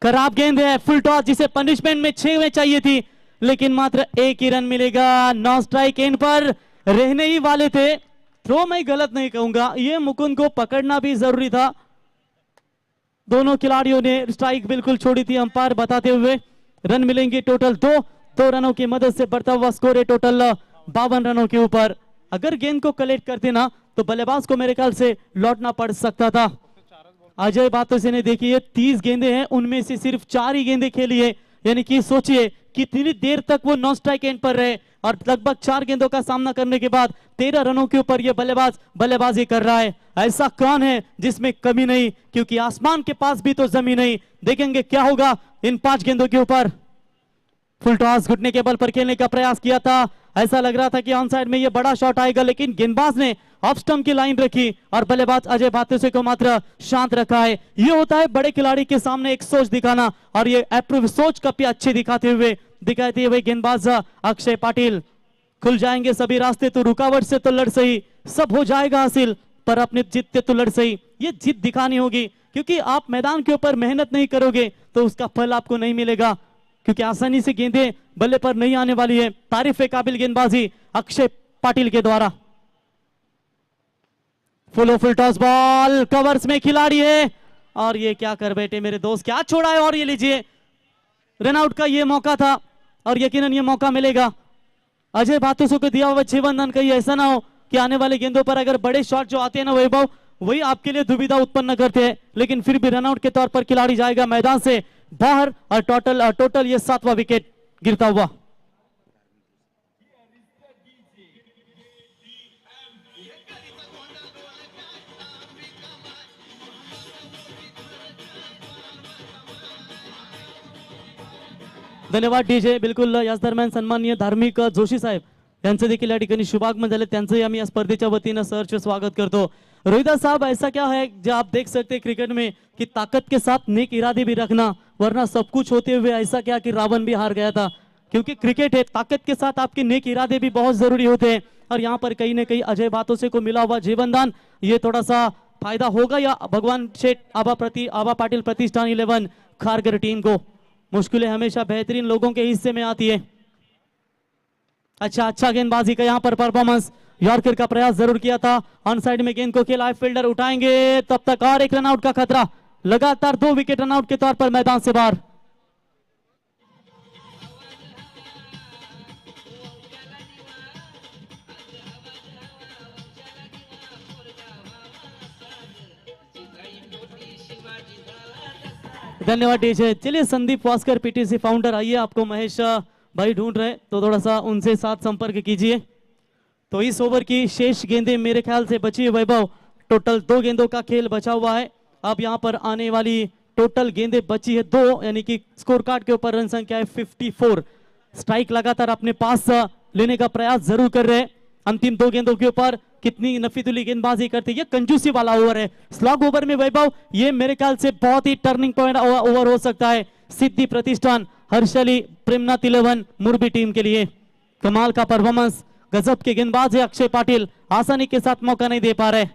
खराब गेंद है, फुल टॉस, जिसे पनिशमेंट में 6 में चाहिए थी, लेकिन मात्र 1 ही रन मिलेगा। 9 स्ट्राइक एंड पर रहने ही वाले थे। थ्रो मैं गलत नहीं कहूंगा, ये मुकुंद को पकड़ना भी जरूरी था। दोनों खिलाड़ियों ने स्ट्राइक बिल्कुल छोड़ी थी, अंपायर बताते हुए। रन मिलेंगे टोटल 2 रनों की मदद से बढ़ता हुआ स्कोर है टोटल 52 रनों के ऊपर। अगर गेंद को कलेक्ट करते ना तो बल्लेबाज को मेरे ख्याल से लौटना पड़ सकता था। अजय बातों से ने देखिए 30 गेंदें हैं, उनमें से सिर्फ 4 ही गेंदें खेली है, यानी कि सोचिए कितनी देर तक वो 9 स्ट्राइक एंड पर रहे, और लगभग 4 गेंदों का सामना करने के बाद 13 रनों के ऊपर ये बल्लेबाज बल्लेबाजी कर रहा है। ऐसा कौन है जिसमें कमी नहीं, क्योंकि आसमान के पास भी तो जमीन नहीं। देखेंगे क्या होगा इन 5 गेंदों के ऊपर। फुल टॉस घुटने के बल पर खेलने का प्रयास किया था, ऐसा लग रहा था कि ऑन साइड में ये बड़ा शॉट आएगा, लेकिन गेंदबाज ने ऑफ स्टंप की लाइन रखी और बल्लेबाज अजय भातुसे को मात्र शांत रखा है। ये होता है बड़े खिलाड़ी के सामने एक सोच दिखाना, और ये अप्रूव सोच काफी अच्छी दिखाते हुए गेंदबाज अक्षय पाटिल। खुल जाएंगे सभी रास्ते, तो रुकावट से तो लड़ सही, सब हो जाएगा हासिल, पर अपने जीतते तो लड़ सही। ये जीत दिखानी होगी, क्योंकि आप मैदान के ऊपर मेहनत नहीं करोगे तो उसका फल आपको नहीं मिलेगा, क्योंकि आसानी से गेंदें बल्ले पर नहीं आने वाली है। तारीफ काबिल गेंदबाजी अक्षय पाटिल के द्वारा। फुल टॉस बॉल, कवर्स में खिलाड़ी है, और ये क्या कर बैठे मेरे दोस्त, क्या छोड़ा है। और ये लीजिए रनआउट का ये मौका था, और यकीनन ये मौका मिलेगा अजय भातुसे को दिया हुआ 6 रन। कहीं ऐसा ना हो कि आने वाले गेंदों पर अगर बड़े शॉट जो आते हैं ना वैभव, वही आपके लिए दुविधा उत्पन्न करते हैं, लेकिन फिर भी रनआउट के तौर पर खिलाड़ी जाएगा मैदान से। बाहर और टोटल ये 7वां विकेट गिरता हुआ। धन्यवाद डीजे। बिलकुल याच दरम्यान सन्माननीय धार्मिक जोशी साहेब यांचं देखील या ठिकाणी शुभागमन झाले, त्यांचंही आम्ही या स्पर्धेच्या वतीनं सहर्ष स्वागत करतो। रोहिदास साहब, ऐसा क्या है जो आप देख सकते हैं क्रिकेट में कि ताकत के साथ नेक इरादे भी रखना, वरना सब कुछ होते हुए ऐसा क्या कि रावण भी हार गया था। क्योंकि क्रिकेट है, ताकत के साथ आपके नेक इरादे भी बहुत जरूरी होते हैं। और यहाँ पर कहीं ना कहीं अजय बातों से को मिला हुआ जीवनदान, ये थोड़ा सा फायदा होगा या भगवान शेठ आबा पाटिल प्रतिष्ठान 11 खारगर टीम को? मुश्किलें हमेशा बेहतरीन लोगों के हिस्से में आती है। अच्छा गेंदबाजी का यहाँ पर परफॉर्मेंस, यॉर्कर का प्रयास जरूर किया था, ऑन साइड में गेंद को खेला, फील्डर उठाएंगे, तब तक और एक रनआउट का खतरा, लगातार 2 विकेट रनआउट के तौर पर मैदान से बाहर। धन्यवाद डीजे। चलिए संदीप वास्कर पीटीसी फाउंडर, आइए, आपको महेश भाई ढूंढ रहे तो थोड़ा सा उनसे साथ संपर्क कीजिए। तो इस ओवर की शेष गेंदें मेरे ख्याल से बची है वैभव, टोटल 2 गेंदों का खेल बचा हुआ है। अब यहाँ पर आने वाली टोटल गेंदें बची है 2, यानी कि स्कोर कार्ड के ऊपर रन संख्या है 54। स्ट्राइक लगातार अपने पास लेने का प्रयास जरूर कर रहे हैं। अंतिम 2 गेंदों के ऊपर कितनी नफीतुली गेंदबाजी करते, ये कंजूसी वाला ओवर है। स्लॉग ओवर में वैभव, ये मेरे ख्याल से बहुत ही टर्निंग पॉइंट ओवर हो सकता है सिद्धि प्रतिष्ठान हर्षली प्रेमनाथ 11 मुरबी टीम के लिए। कमाल का परफॉर्मेंस, गजब के गेंदबाज है अक्षय पाटिल, आसानी के साथ मौका नहीं दे पा रहे।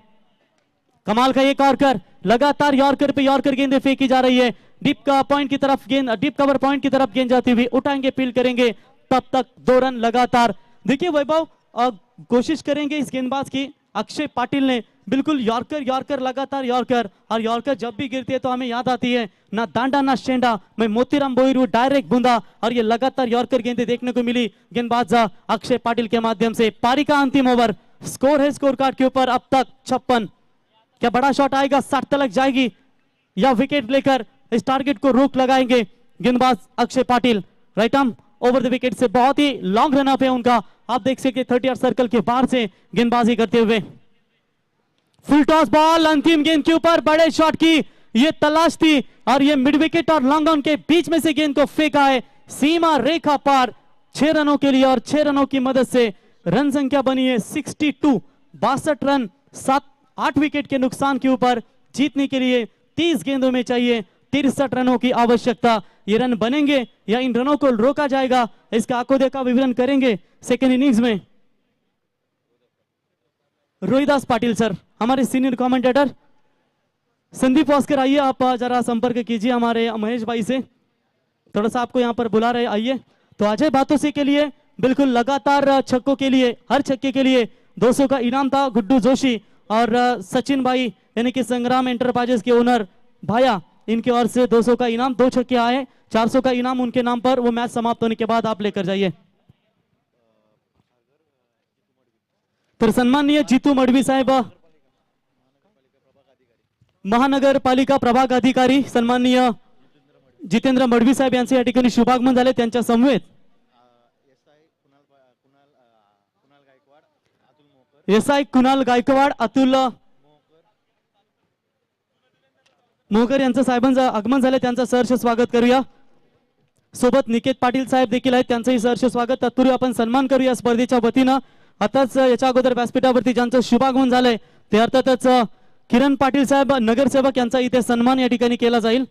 कमाल का एक यॉर्कर, लगातार यॉर्कर पे यॉर्कर गेंदें फेंकी जा रही है। डीप का पॉइंट की तरफ गेंद, डीप कवर पॉइंट की तरफ गेंद जाती हुई, उठाएंगे, फील्ड करेंगे, तब तक 2 रन लगातार। देखिए वैभव, कोशिश करेंगे इस गेंदबाज की, अक्षय पाटिल ने बिल्कुल यॉर्कर लगातार यॉर्कर, और यॉर्कर जब भी गिरती है तो हमें याद आती है ना डांडा ना शेंडा, मैं मोतीराम बोईरू, डायरेक्ट बूंदा, और ये लगातार यॉर्कर गेंदें देखने को मिली गेंदबाज अक्षय पाटिल के माध्यम से। पारी का अंतिम ओवर, स्कोर है स्कोर कार्ड के ऊपर अब तक 56। क्या बड़ा शॉट आएगा, 60 तक जाएगी या विकेट लेकर इस टारगेट को रोक लगाएंगे गेंदबाज Akshay Patil? Right arm over the wicket से बहुत ही लॉन्ग रन अप है उनका, आप देख सकते 30 सर्कल के बाहर से गेंदबाजी करते हुए। फुल टॉस बॉल, अंतिम गेंद के ऊपर बड़े शॉट की ये तलाश थी, और ये मिड विकेट और लॉन्ग ऑन के बीच में से गेंद को फेंका है सीमा रेखा पार 6 रनों के लिए, और 6 रनों की मदद से रन संख्या बनी है 62। 62 रन 8 विकेट के नुकसान के ऊपर जीतने के लिए 30 गेंदों में चाहिए 63 रनों की आवश्यकता। ये रन बनेंगे या इन रनों को रोका जाएगा, इसका आंखों देखा विवरण करेंगे सेकेंड इनिंग्स में। रोहिदास पाटिल सर, हमारे सीनियर कमेंटेटर। संदीप वास्कर, आइए आप जरा संपर्क कीजिए हमारे महेश भाई से, थोड़ा सा आपको यहाँ पर बुला रहे, आइए। तो अजय बातों से के लिए बिल्कुल लगातार छक्कों के लिए, हर छक्के के लिए 200 का इनाम था। गुड्डू जोशी और सचिन भाई यानी कि संग्राम एंटरप्राइजेस के ओनर भाया, इनके ओर से 200 का इनाम, 2 छक्के आए, 400 का इनाम उनके नाम पर, वो मैच समाप्त होने के बाद आप लेकर जाइए। तर सन्माननीय जीतू मडवी साहेब, महानगर पालिका प्रभाग अधिकारी सन्माननीय जितेंद्र मडवी साहेब यांचे या ठिकाणी शुभागमन झाले, त्यांच्या समवेत एसआय कुणाल गायकवाड, अतुल मोहकर यांचं साहेबांचं आगमन झाले, त्यांचं सहर्ष स्वागत करूया। सोबत निकेत पाटील साहेब देखील आहेत, त्यांचंही सहर्ष स्वागत। तत्पूर्वी आपण सन्मान करूया स्पर्धेच्या वतीनं। आताच याच्या अगोदर व्यासपीठावरती ज्यांचं शुभागमन झालंय ते अर्थातच किरण पाटील साहेब नगरसेवक यांचा इथे सन्मान या ठिकाणी केला जाईल।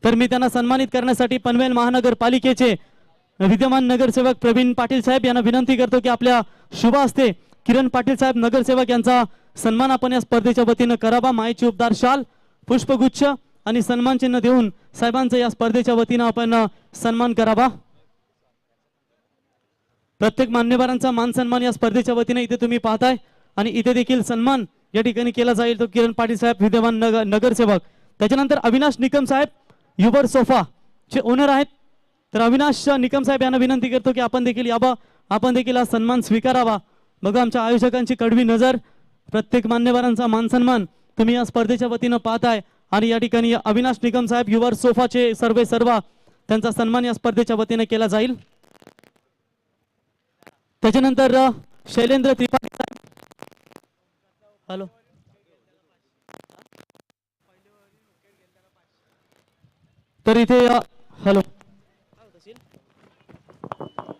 तर मी त्यांना सन्मानित करण्यासाठी पनवेल महानगरपालिकेचे विद्यमान नगरसेवक प्रवीण पाटील साहेब यांना विनंती करतो की आपल्या शुभ हस्ते किरण पाटील साहेब नगरसेवक यांचा सन्मान आपण या स्पर्धेच्या वतीनं करावा। मायेची उपदार शाल, पुष्पगुच्छ आणि सन्मान चिन्ह देऊन साहेबांचा या स्पर्धेच्या वतीनं आपण सन्मान करावा। प्रत्येक मान्यवरांचा मान सन्मान या स्पर्धेच्या वतीने इथे तुम्ही पाहताय, आणि इथे देखील सन्मान या ठिकाणी केला जाईल तो किरण पाटील साहेब विद्यमान नगरसेवक। त्याच्यानंतर अविनाश निकम साहेब युवर सोफा चे ओनर आहेत, तर अविनाश निकम साहेब यांना विनंती करतो की आपण देखील यावा, आपण देखील हा सन्मान स्वीकारावा। बघा आमच्या आयोजकांची कडवी नजर, प्रत्येक मान्यवरांचा मान सन्मान तुम्ही या स्पर्धेच्या वतीनं पाहताय। आणि या ठिकाणी अविनाश निकम साहेब युवर सोफाचे सर्व त्यांचा सन्मान या स्पर्धेच्या वतीने केला जाईल। त्याच्यानंतर शैलेंद्र त्रिपाठी साहेब, हॅलो, तर इथे हॅलो,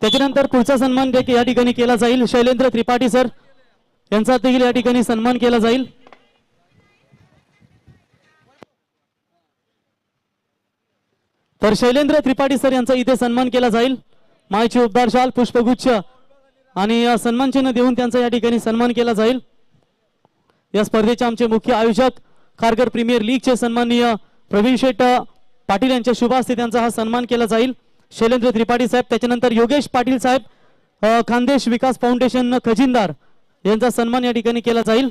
त्याच्यानंतर पुढचा सन्मान देखील या ठिकाणी केला जाईल। शैलेंद्र त्रिपाठी सर यांचा देखील या ठिकाणी सन्मान केला जाईल। तर शैलेंद्र त्रिपाठी सर यांचा इथे सन्मान केला जाईल। मायची उबदार शाल, पुष्पगुच्छ आणि सन्मान चिन्ह देऊन त्यांचा या ठिकाणी सन्मान केला जाईल। या स्पर्धेचे आमचे मुख्य आयोजक खारघर प्रीमियर लीगचे सन्माननीय प्रवीण शेठ पाटील यांच्या शुभ हस्ते त्यांचा हा सन्मान केला जाईल। शैलेंद्र त्रिपाठी साहेब, त्याच्यानंतर योगेश पाटील साहेब खानदेश विकास फाउंडेशन खजिनदार यांचा सन्मान या ठिकाणी केला जाईल।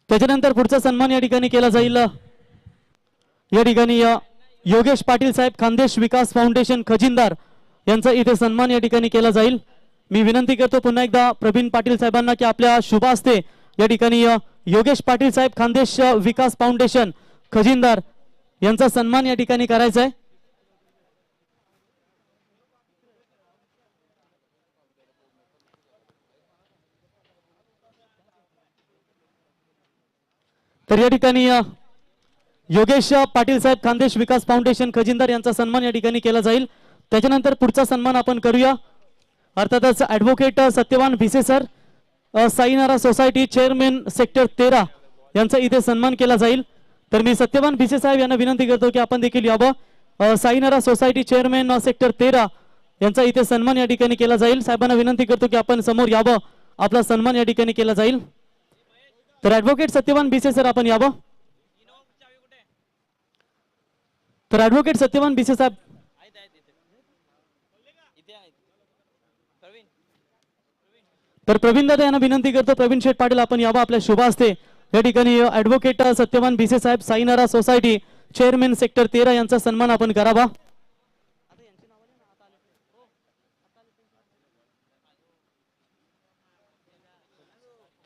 त्याच्यानंतर पुढचा सन्मान या ठिकाणी केला जाईल। या ठिकाणी योगेश पाटील साहेब खानदेश विकास फाउंडेशन खजिनदार यांचा इथे सन्मान या ठिकाणी केला जाईल। मी विनंती करतो पुन्हा एकदा प्रवीण पाटील साहेबांना की आपल्या शुभ हस्ते या ठिकाणी योगेश पाटील साहेब खानदेश विकास फाउंडेशन खजिनदार यांचा सन्मान या ठिकाणी करायचा आहे। तर या ठिकाणी योगेश पाटील साहेब खानदेश विकास फाउंडेशन खजिनदार यांचा सन्मान या ठिकाणी केला जाईल। त्याच्यानंतर पुढचा सन्मान आपण करूया, अर्थातच advocate Satyavan Bhise sir Sainara society chairman sector 13 यांचा इथे सन्मान केला जाईल। तर मी सत्यवान भिसे साहेब यांना विनंती करतो की आपण देखील यावं। साईनारा सोसायटी चेअरमॅन सेक्टर 13 यांचा इथे सन्मान या ठिकाणी केला जाईल। साहेबांना विनंती करतो की आपण समोर यावं, आपला सन्मान या ठिकाणी केला जाईल। तर ॲडव्होकेट सत्यवान भिसे सर आपण यावं। तर ॲडव्होकेट सत्यवान भिसे साहेब, तर प्रवीण दादा यांना विनंती करतो, प्रवीण शेठ पाटील आपण यावं आपल्या शुभ हस्ते या ठिकाणी ॲडव्होकेट सत्यवान भिसे साहेब साईनारा सोसायटी चेअरमॅन सेक्टर 13 यांचा सन्मान आपण करावा।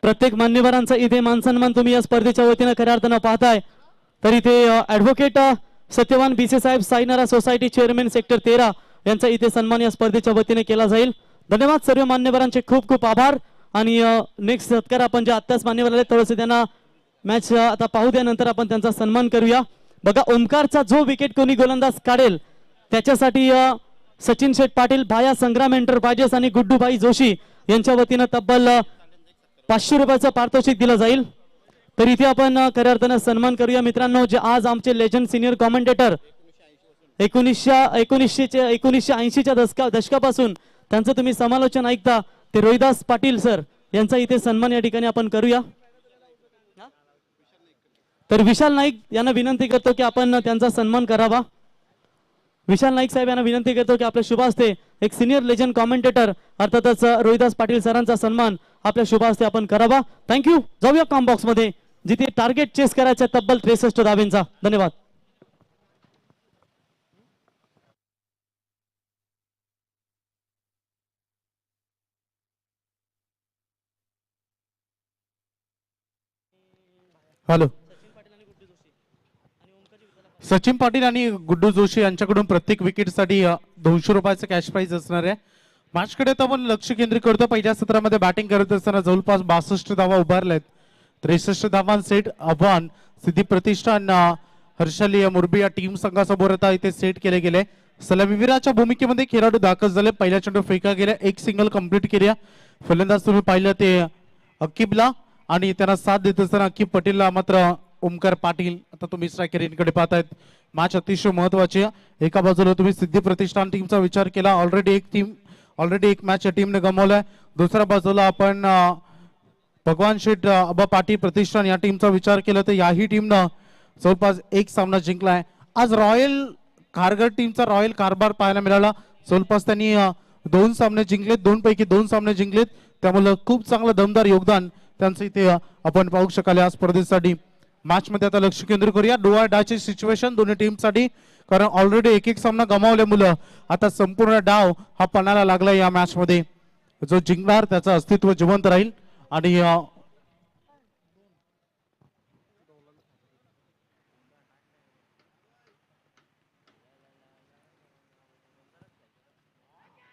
प्रत्येक मान्यवरांचा इथे मान सन्मान तुम्ही या स्पर्धेच्या वतीने खऱ्या अर्थानं पाहताय। तर इथे ॲडव्होकेट सत्यवान भिसे साहेब साईनारा सोसायटी चेअरमॅन सेक्टर 13 यांचा इथे सन्मान या स्पर्धेच्या वतीने केला जाईल। धन्यवाद सर्व मान्यवरांचे खूप खूप आभार। आणि नेक्स्ट सत्कार आपण जे आत्ताच मान्यवर आले थोडेसे त्यांना मॅच आता पाहू द्या, नंतर आपण त्यांचा सन्मान करूया। बघा, ओमकारचा जो विकेट कोणी गोलंदाज काढेल त्याच्यासाठी सचिन शेठ पाटील, भाया संग्राम एंटरप्राइजेस आणि गुड्डूभाई जोशी यांच्या वतीने तब्बल 500 रुपयाचं पारितोषिक दिलं जाईल। तर इथे आपण खऱ्या अर्थानं सन्मान करूया मित्रांनो, जे आज आमचे लेजंड सिनियर कॉमेंटेटर 1980च्या दशकापासून त्यांचं तुम्ही समालोचन ऐकता ते रोहिदास पाटील सर यांचा इथे सन्मान या ठिकाणी आपण करूया। तर विशाल नाईक यांना विनंती करतो की आपण त्यांचा सन्मान करावा। विशाल नाईक साहेब यांना विनंती करतो की आपल्या शुभ हस्ते एक सिनियर लेजंड कॉमेंटेटर अर्थातच रोहिदास पाटील सरांचा सन्मान आपल्या शुभ हस्ते आपण करावा। थँक्यू। जाऊया कॉम बॉक्स मध्ये जिथे टार्गेट चेस करायचा तब्बल 63 धावेंचा। धन्यवाद। हॅलो, सचिन पाटील आणि गुड्डू जोशी यांच्याकडून प्रत्येक विकेटसाठी 200 रुपयाचं कॅश प्राइज असणार आहे। मॅचकडे तर आपण लक्ष केंद्रित करतो। पहिल्या सत्रामध्ये बॅटिंग करत असताना जवळपास 62 धावा उभारल्यात। 63 धावां सेट आव्हान सिद्धी प्रतिष्ठान हर्षली मुरबी या टीम संघासमोर आता इथे सेट केले गेले। सलामीवीराच्या भूमिकेमध्ये खेळाडू दाखल झाले। पहिल्या चेंडू फेका गेल्या, एक सिंगल कंप्लीट केल्या। फलंदाज तुम्ही पाहिलं ते अकिबला आणि त्यांना साथ देत असताना अकिब पटेलला मात्र ओमकार पाटील। आता तुम्ही स्ट्रायकरकडे पाहतायत। मॅच अतिशय महत्वाची आहे। एका बाजूला तुम्ही सिद्धी प्रतिष्ठान टीमचा विचार केला, ऑलरेडी एक मॅच या टीमने गमावलाय। दुसऱ्या बाजूला आपण भगवान शेठ आबा पाटील प्रतिष्ठान या टीमचा विचार केला तर याही टीमनं जवळपास एक सामना जिंकलाय। आज रॉयल खारघर टीमचा रॉयल कारभार पाहायला मिळाला। जवळपास त्यांनी 2 सामने जिंकलेत, 2 पैकी 2 सामने जिंकलेत। त्यामुळे खूप चांगलं दमदार योगदान त्यांचं इथे आपण पाहू शकाल या स्पर्धेसाठी। मॅच मध्ये आता लक्ष केंद्रित करूया। डू ऑर डायची सिच्युएशन दोन्ही टीमसाठी। कारण ऑलरेडी एक एक सामना गमावले मुलं. आता संपूर्ण डाव हा पणाला लागला या मॅच मध्ये. जो जिंकणार त्याचं अस्तित्व जिवंत राहील. आणि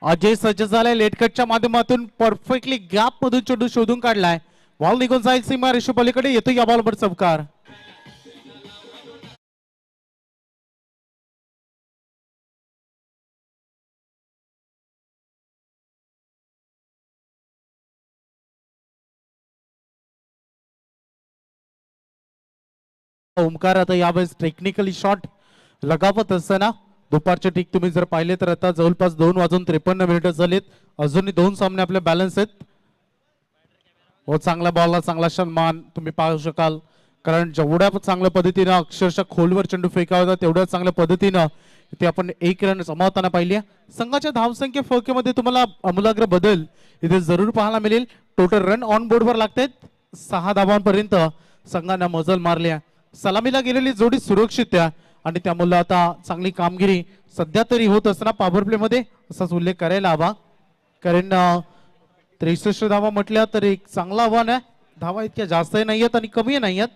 अजय सज्ज झालाय. लेटकटच्या माध्यमातून परफेक्टली गॅप मधून चेंडू शोधून काढलाय. बॉल निघून जाईल सीमा रेषे पलीकडे. येतो या बॉलवर चौकार. ओमकार आता यावेळेस टेक्निकली शॉट लगावत असताना दुपारचे टिक तुम्ही जर पाहिले तर आता जवळपास 2:53 झालेत. अजूनही 2 सामने आपले बॅलन्स आहेत. व चांगल्या बॉलला चांगला सन्मान तुम्ही पाहू शकाल. कारण जेवढ्या चांगल्या पद्धतीनं अक्षरशः खोलवर चेंडू फेकावा होता तेवढ्या चांगल्या पद्धतीनं इथे आपण 1 रन जमावताना पाहिली. संघाच्या धावसंख्या फळकेमध्ये तुम्हाला आमूलाग्र बदल इथे जरूर पाहायला मिळेल. टोटल रन ऑन बोर्ड वर लागतात 6 धावांपर्यंत संघानं मजल मारल्या. सलामीला गेलेली जोडी सुरक्षित आहे आणि त्यामुळे आता चांगली कामगिरी सध्या तरी होत असताना पॉवर प्ले मध्ये असाच उल्लेख करायला हवा. कारण 63 धावा म्हटल्या तर एक चांगला आव्हान आहे. धावा इतक्या जास्तही नाहीयेत आणि कमी नाहीयेत.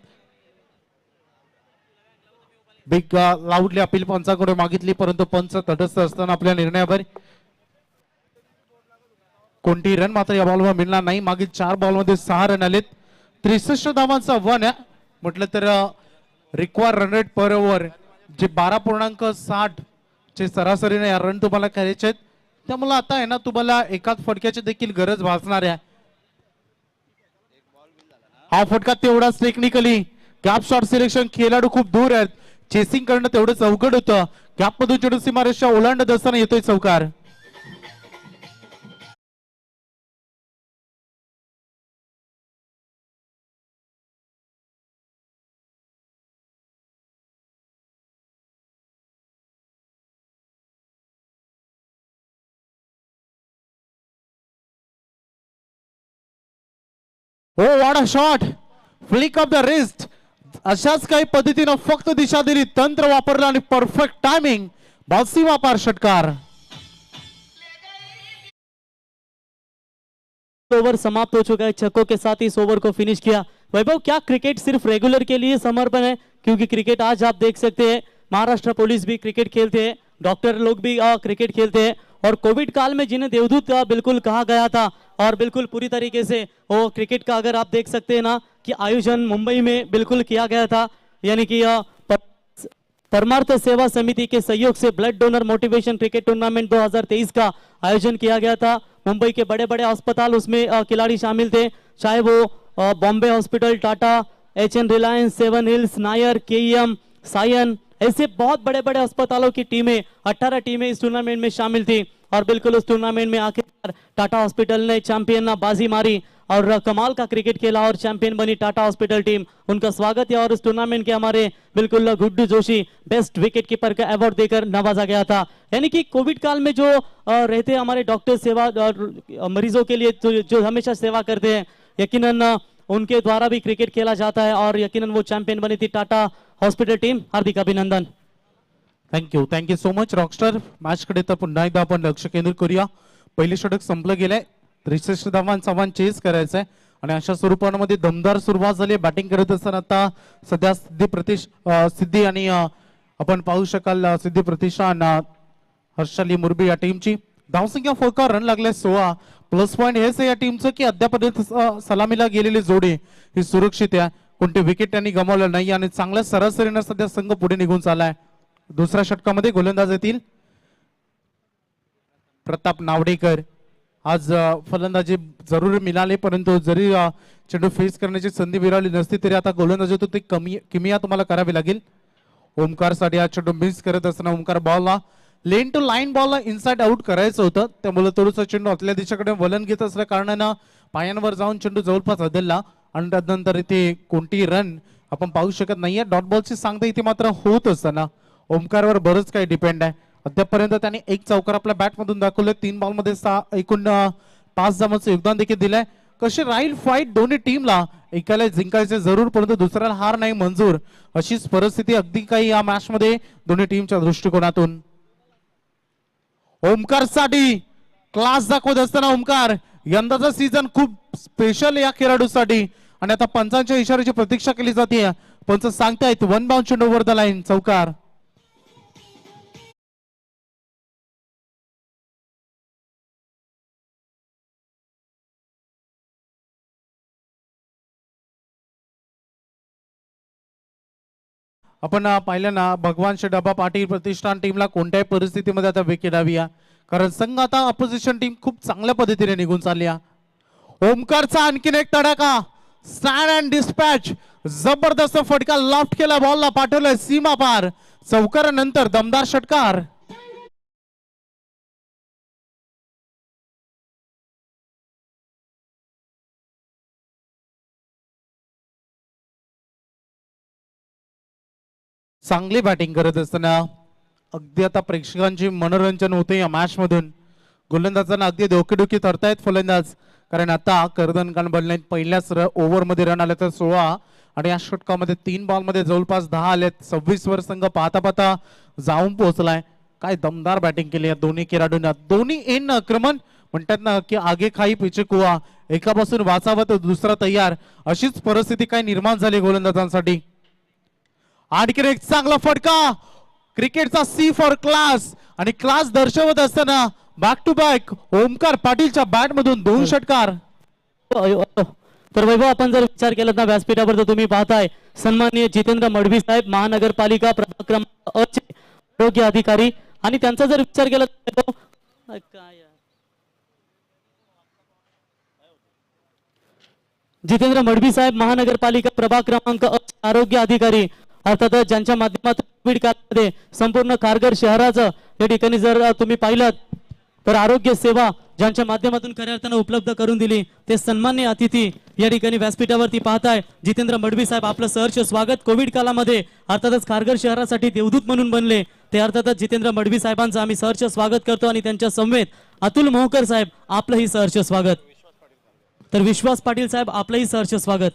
बिग लाऊडली अपील पंचाकडे मागितली परंतु पंच तटस्थ असताना आपल्या निर्णयावर कोणती रन मात्र या बॉलवर मिळणार नाही. मागील 4 बॉलमध्ये 6 रन आलेत. 63 धावांचं आव्हान आहे म्हटलं तर रिक्वायर रन रेट पर ओव्हर जे 12.60 चे सरासरीने रन तुम्हाला करायचे आहेत. त्यामुळे आता आहे ना तुम्हाला एकाच फटक्याची देखील गरज भासणार आहे. हा फटका तेवढाच टेक्निकली गॅप शॉट सिलेक्शन खेळाडू खूप दूर आहेत. चेसिंग करणं तेवढंच अवघड होतं. गॅप मधून चेंडू सीमारेषा ओलांडत असताना येतोय चौकार. हो what a shot. Flick of the wrist. अशाच काही पद्धतीनं फक्त दिशा दिली, तंत्र वापरलं आणि परफेक्ट टायमिंग. बॉसीमा पार षटकार. ओवर समाप्त हो चुका है. छक्कों के साथ इस ओवर को फिनिश किया. वैभव, क्या क्रिकेट सिर्फ रेगुलर के लिए समर्पण है? क्योंकि क्रिकेट आज आप देख सकते हैं महाराष्ट्र पुलिस भी क्रिकेट खेलते हैं, डॉक्टर लोग भी क्रिकेट खेलते हैं और कोविड काल में जिन्हें देवदूत बिल्कुल कहा गया था और बिल्कुल पूरी तरीके से वो क्रिकेट का अगर आप देख सकते हैं ना कि आयोजन मुंबई में बिल्कुल किया गया था. यानी कि परमार्थ सेवा समिति के सहयोग से blood donor motivation cricket tournament 2023 का आयोजन किया गया था. मुंबई के बड़े बड़े अस्पताल उसमें खिलाड़ी शामिल थे, चाहे वो Bombay hospital, Tata, HN Reliance, 7 hills, Nair, KEM, Sion, ऐसे बहुत बड़े बड़े अस्पतालों की टीमें 18 टीमें इस टूर्नामेंट में शामिल थी. और बिल्कुल उस टूर्नामेंट में आखिरकार टाटा हॉस्पिटल ने चैंपियन बाजी मारी और कमाल का क्रिकेट खेला और चैंपियन बनी टाटा हॉस्पिटल टीम. उनका स्वागत है और इस टूर्नामेंट के हमारे बिल्कुल Guddu Joshi best wicket keeper का अवार्ड देकर नवाजा गया था. यानी कि कोविड काल में जो रहते हमारे डॉक्टर सेवा मरीजों के लिए जो हमेशा सेवा करते हैं, यकीनन उनके द्वारा भी क्रिकेट खेला जाता है और यकीनन वो चैंपियन बनी थी टाटा हॉस्पिटल टीम. हार्दिक अभिनंदन. Thank you so much rockstar. Match कडे तर पुन्हा एकदा आपण लक्ष केंद्रित करूया. पहिलं षटक संपलं गेलंय. 63 धावांचा आव्हान चेस करायचंय आणि अशा स्वरूपामध्ये दमदार सुरुवात झाली. बॅटिंग करत असताना आता सध्या सिद्धी आणि आपण पाहू शकाल सिद्धी प्रतिष्ठान हर्षाली मुरबी या टीमची धावसंख्या फळकावर रन लागले 16. प्लस पॉईंट हेच या टीमचं की अद्यापर्यंत सलामीला गेलेली जोडी ही सुरक्षित आहे. कोणते विकेट त्यांनी गमावलं नाही आणि चांगल्या सरासरीने सध्या संघ पुढे निघून चाललाय. दुसऱ्या षटकामध्ये गोलंदाज येतील प्रताप नावडेकर. आज फलंदाजी जरूर मिळाले परंतु जरी चेंडू फेस करण्याची संधी मिळाली नसती तरी आता गोलंदाजी होतो ती किमिया तुम्हाला करावी लागेल. ओमकार साठी हा चेंडू मिस करत असताना ओमकार बॉलला लेन टू लाईन बॉलला इनसाइड आउट करायचं होतं. त्यामुळे थोडंसं चेंडू आतल्या दिशेकडे वलन घेत असल्या कारणानं पायांवर जाऊन चेंडू जवळपास अदलला आणि त्यानंतर इथे कोणतीही रन आपण पाहू शकत नाहीये. डॉट बॉलची सांगता इथे मात्र होत असताना ओमकारवर बरंच काही डिपेंड आहे. अद्यापर्यंत त्यांनी 1 चौकार आपल्या बॅट मधून दाखवले. 3 बॉलमध्ये एकूण 5 धावांचं योगदान देखील दिलंय. कशी राहील फाईट दोन्ही टीमला एकाला जिंकायचे जरूर परंतु दुसऱ्याला हार नाही मंजूर अशीच परिस्थिती अगदी काही या मॅच मध्ये दोन्ही टीमच्या दृष्टिकोनातून. ओमकार साठी क्लास दाखवत असताना ओमकार यंदाचा सीझन खूप स्पेशल या खेळाडूसाठी आणि आता पंचांच्या इशाऱ्याची प्रतीक्षा केली जाते. पंच सांगतायत वन बाउंड चेंडू ओव्हर द लाईन चौकार. आपण पाहिलं ना भगवान डबा पाटील प्रतिष्ठान टीमला कोणत्याही परिस्थितीमध्ये आता विकेट हवी आहे कारण संघ आता अपोजिशन टीम खूप चांगल्या पद्धतीने निघून चालली आहे. ओमकारचा आणखीन एक तडाखा स्टँड अँड डिस्पॅच जबरदस्त फटका लॉफ्ट केला बॉलला पाठवलाय सीमा पार चौकारानंतर दमदार षटकार. चांगली बॅटिंग करत असताना अगदी आता प्रेक्षकांची मनोरंजन होते या मॅच मधून. गोलंदाजांना अगदी डोकेडुखी तरतायत फलंदाज कारण आता कर्दनकान बनले पहिल्याच ओव्हर मध्ये रन आले तर 16 आणि या षटकामध्ये 3 बॉल मध्ये जवळपास 10 आलेत. 26 वर संघ पाहता पाहता जाऊन पोहोचलाय. काय दमदार बॅटिंग केली या दोन्ही खेळाडूंना. दोन्ही एन आक्रमण म्हणतात ना की आगे खाई पिछे कुआ एकापासून वाचावा तर दुसरा तयार अशीच परिस्थिती काय निर्माण झाली गोलंदाजांसाठी. आणखीन एक चांगला फटका क्रिकेटचा सी फॉर क्लास आणि क्लास दर्शवत असताना बॅक टू बॅक ओमकार पाटीलच्या बॅट मधून 2 षटकार. तर वैभव आपण जर विचार केला ना व्यासपीठावर तर तुम्ही पाहताय सन्माननीय जितेंद्र मडवी साहेब महानगरपालिका प्रभाग क्रमांक 8 चे आरोग्य अधिकारी आणि त्यांचा जर विचार केला तर काय जितेंद्र मडवी साहेब महानगरपालिका प्रभाग क्रमांक 8 आरोग्य अधिकारी अर्थातच ज्यांच्या माध्यमातून कोविड काळामध्ये संपूर्ण कारगर शहराचं या ठिकाणी जर तुम्ही पाहिलं तर आरोग्य सेवा ज्यांच्या माध्यमातून खऱ्या अर्थानं उपलब्ध करून दिली ते सन्मान्य अतिथी या ठिकाणी व्यासपीठावरती पाहताय जितेंद्र मडवी साहेब आपलं सहर्ष स्वागत. कोविड काळामध्ये अर्थातच कारगर शहरासाठी देवदूत म्हणून बनले ते अर्थातच जितेंद्र मडवी साहेबांचं आम्ही सहर्ष स्वागत करतो आणि त्यांच्या समवेत अतुल मोहकर साहेब आपलंही सहर्ष स्वागत. तर विश्वास पाटील साहेब आपलंही सहर्ष स्वागत.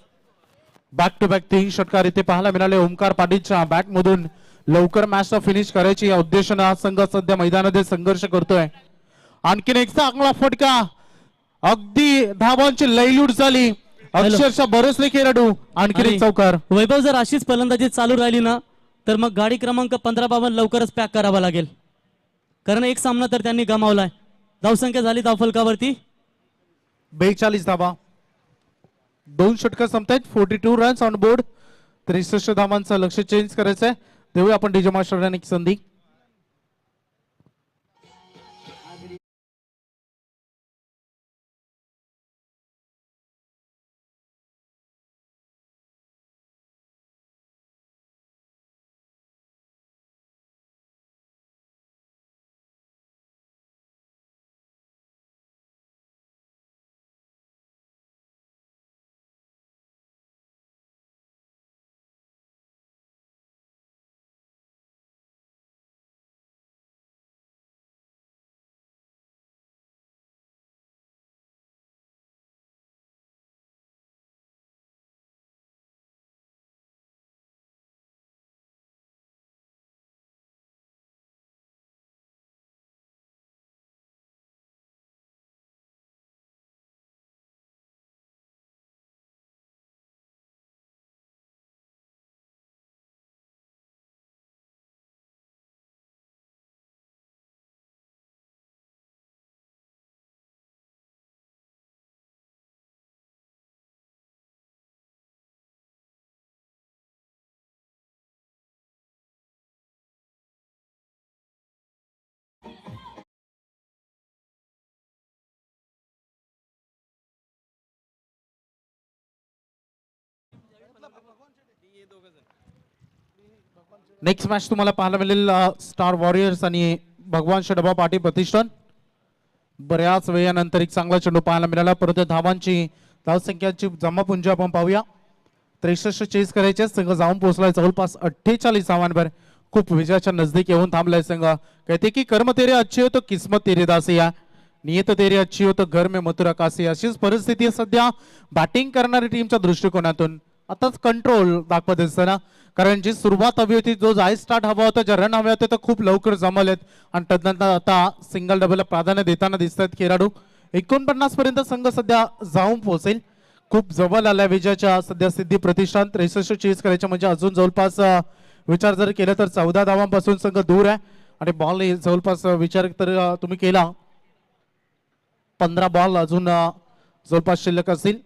बॅक टू बॅक 3 षटकार इथे पाहायला मिळाले ओमकार पाटीलच्या बॅट मधून. लवकर मॅचला फिनिश करायची या उद्देशाने हा संघ सध्या मैदानामध्ये संघर्ष करतोय. आणखीन एक चांगला फटका अगदी धावांची लयलूट झाली अक्षरशः बरेचसे खेळाडू. आणखीन एक चौकार. वैभव जर अशीच फलंदाजी चालू राहिली ना तर मग गाडी क्रमांक 15-52 लवकरच पॅक करावा लागेल कारण एक सामना तर त्यांनी गमावलाय. धावसंख्या झाली धावफलकावरती 42 धावा. 2 षटकार संपतायत. 42 रन्स ऑन बोर्ड. 63 धावांचं लक्ष चेंज करायचंय. देऊया आपण डीजे मास्टर यांना एक संधी. नेक्स्ट मॅच तुम्हाला पाहायला मिळेल स्टार वॉरियर्स आणि भगवान डबा पाटील प्रतिष्ठान. बऱ्याच वेळानंतर एक चांगला चेंडू पाहायला मिळाला परंतु धावांची धावसंख्याची जमापुंजी आपण पाहूया. 63 चेस करायचे संघ जाऊन पोहोचलाय जवळपास 48 धावांवर. खूप विजयाच्या नजदीक येऊन थांबलाय संघ. कहते की कर्म तेरे अच्छे हो तो किस्मत तेरे दासिया. नियत तेरी अच्छी हो तो घर में मथुरा काशी, अशीच परिस्थिती आहे सध्या बॅटिंग करणारी टीमच्या दृष्टिकोनातून. आताच कंट्रोल दाखवत असताना, कारण जी सुरुवात हवी होती, जो जाय स्टार्ट हवा होता, ज्या रन हवे होते तर खूप लवकर जमलेत आणि तदनंतर आता सिंगल डबलला प्राधान्य देताना दिसतात खेळाडू. 49 पर्यंत संघ सध्या जाऊन पोहोचेल. खूप जवळ आलाय विजयाच्या. सध्या सिद्धी प्रतिष्ठान 63 चेस करायच्या म्हणजे अजून जवळपास विचार जर केला तर 14 धावांपासून संघ दूर आहे आणि बॉल जवळपास विचार तर तुम्ही केला 15 बॉल अजून जवळपास शिल्लक असतील.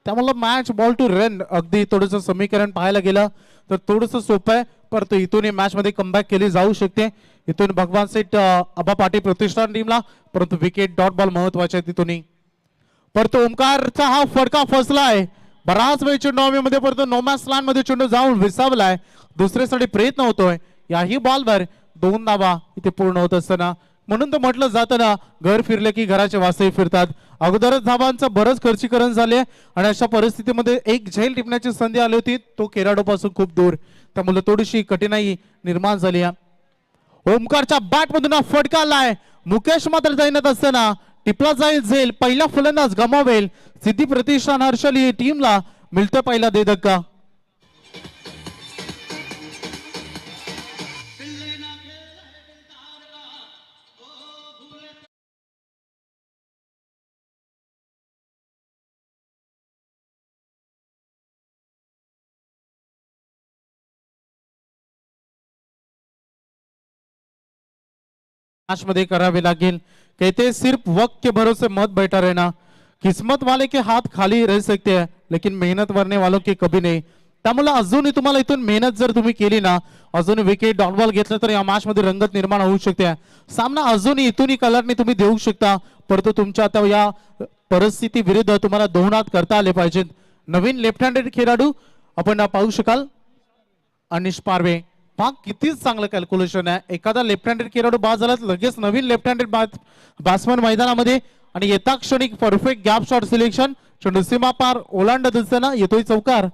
त्यामुळे मॅच बॉल टू रन अगदी थोडंसं समीकरण पाहायला गेलं तर थोडंसं सोपं आहे, परंतु इथून मॅच मध्ये कमबॅक केली जाऊ शकते. इथून भगवान सेठ आबा पाटील प्रतिष्ठान टीमला, परंतु विकेट डॉट बॉल महत्वाचे आहे तिथून. परंतु ओमकारचा हा फटका फसलाय. बराच वेळ चेंडू मध्ये, परंतु नोमॅस लँड मध्ये चेंडू जाऊन विसावलाय. दुसऱ्यासाठी प्रयत्न होतोय. याही बॉलवर 2 धावा इथे पूर्ण होत असताना, म्हणून तर म्हटलं जातं ना, घर फिरले की घराचे वासही फिरतात. अगोदरच धावांचं बरंच खर्चीकरण झाले आणि अशा परिस्थितीमध्ये एक झेल टिपण्याची संधी आली होती, तो केराडोपासून खूप दूर, त्यामुळे थोडीशी कठीणाई निर्माण झाली. ओमकारच्या बॅट मधून फटका आलाय. मुकेश मात्र जाईनात असताना टिपला जाईल झेल. पहिला फलंदाज गमावेल. सिद्धी प्रतिष्ठान हर्षली टीमला मिळतो पहिला दे धक्का. मैच में करावे लागेल. कहते सिर्फ वक्त के भरोसे मत बैठा रहना. किस्मत वाले के हाथ खाली रह सकते हैं, लेकिन मेहनत करने वालों के कभी नहीं. त्यामुळे अजूनही तुम्हाला इथून मेहनत जर तुम्ही केली ना, अजून विकेट डॉट बॉल घेतला तर या मॅच मध्ये रंगत निर्माण होऊ शकते. सामना अजूनही इथूनही कलरने तुम्ही देऊ शकता, परंतु तुमच्या आता या परिस्थिती विरुद्ध तुम्हाला दोनात करता आले पाहिजेत. नवीन लेफ्ट हँडेड खेळाडू आपण पाहू शकाल अनिश पारवे. पहा किती चांगलं कॅल्क्युलेशन आहे. एखादा लेफ्ट हँडेड खेळाडू बाद झाला लगेच नवीन लेफ्ट हँडेड बॅट्समन मैदानामध्ये आणि येता क्षणिक परफेक्ट गॅप शॉट सिलेक्शन. चेंडू सीमा पार ओलांडत असताना येतोय चौकार.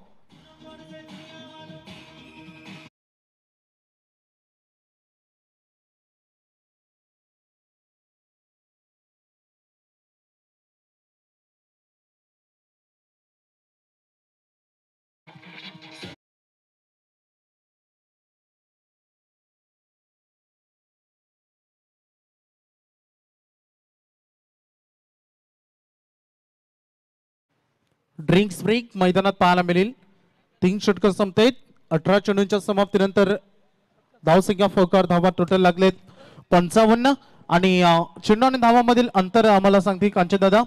ड्रिंक्स ब्रेक मैदानात पाहायला मिळेल. 3 षटक संपतायत. 18 चेंडूंच्या समाप्तीनंतर धावसंख्या फौकार धावा टोटल लागलेत 55 आणि चेंडू आणि धावामधील अंतर आम्हाला सांगते कांचन दादा.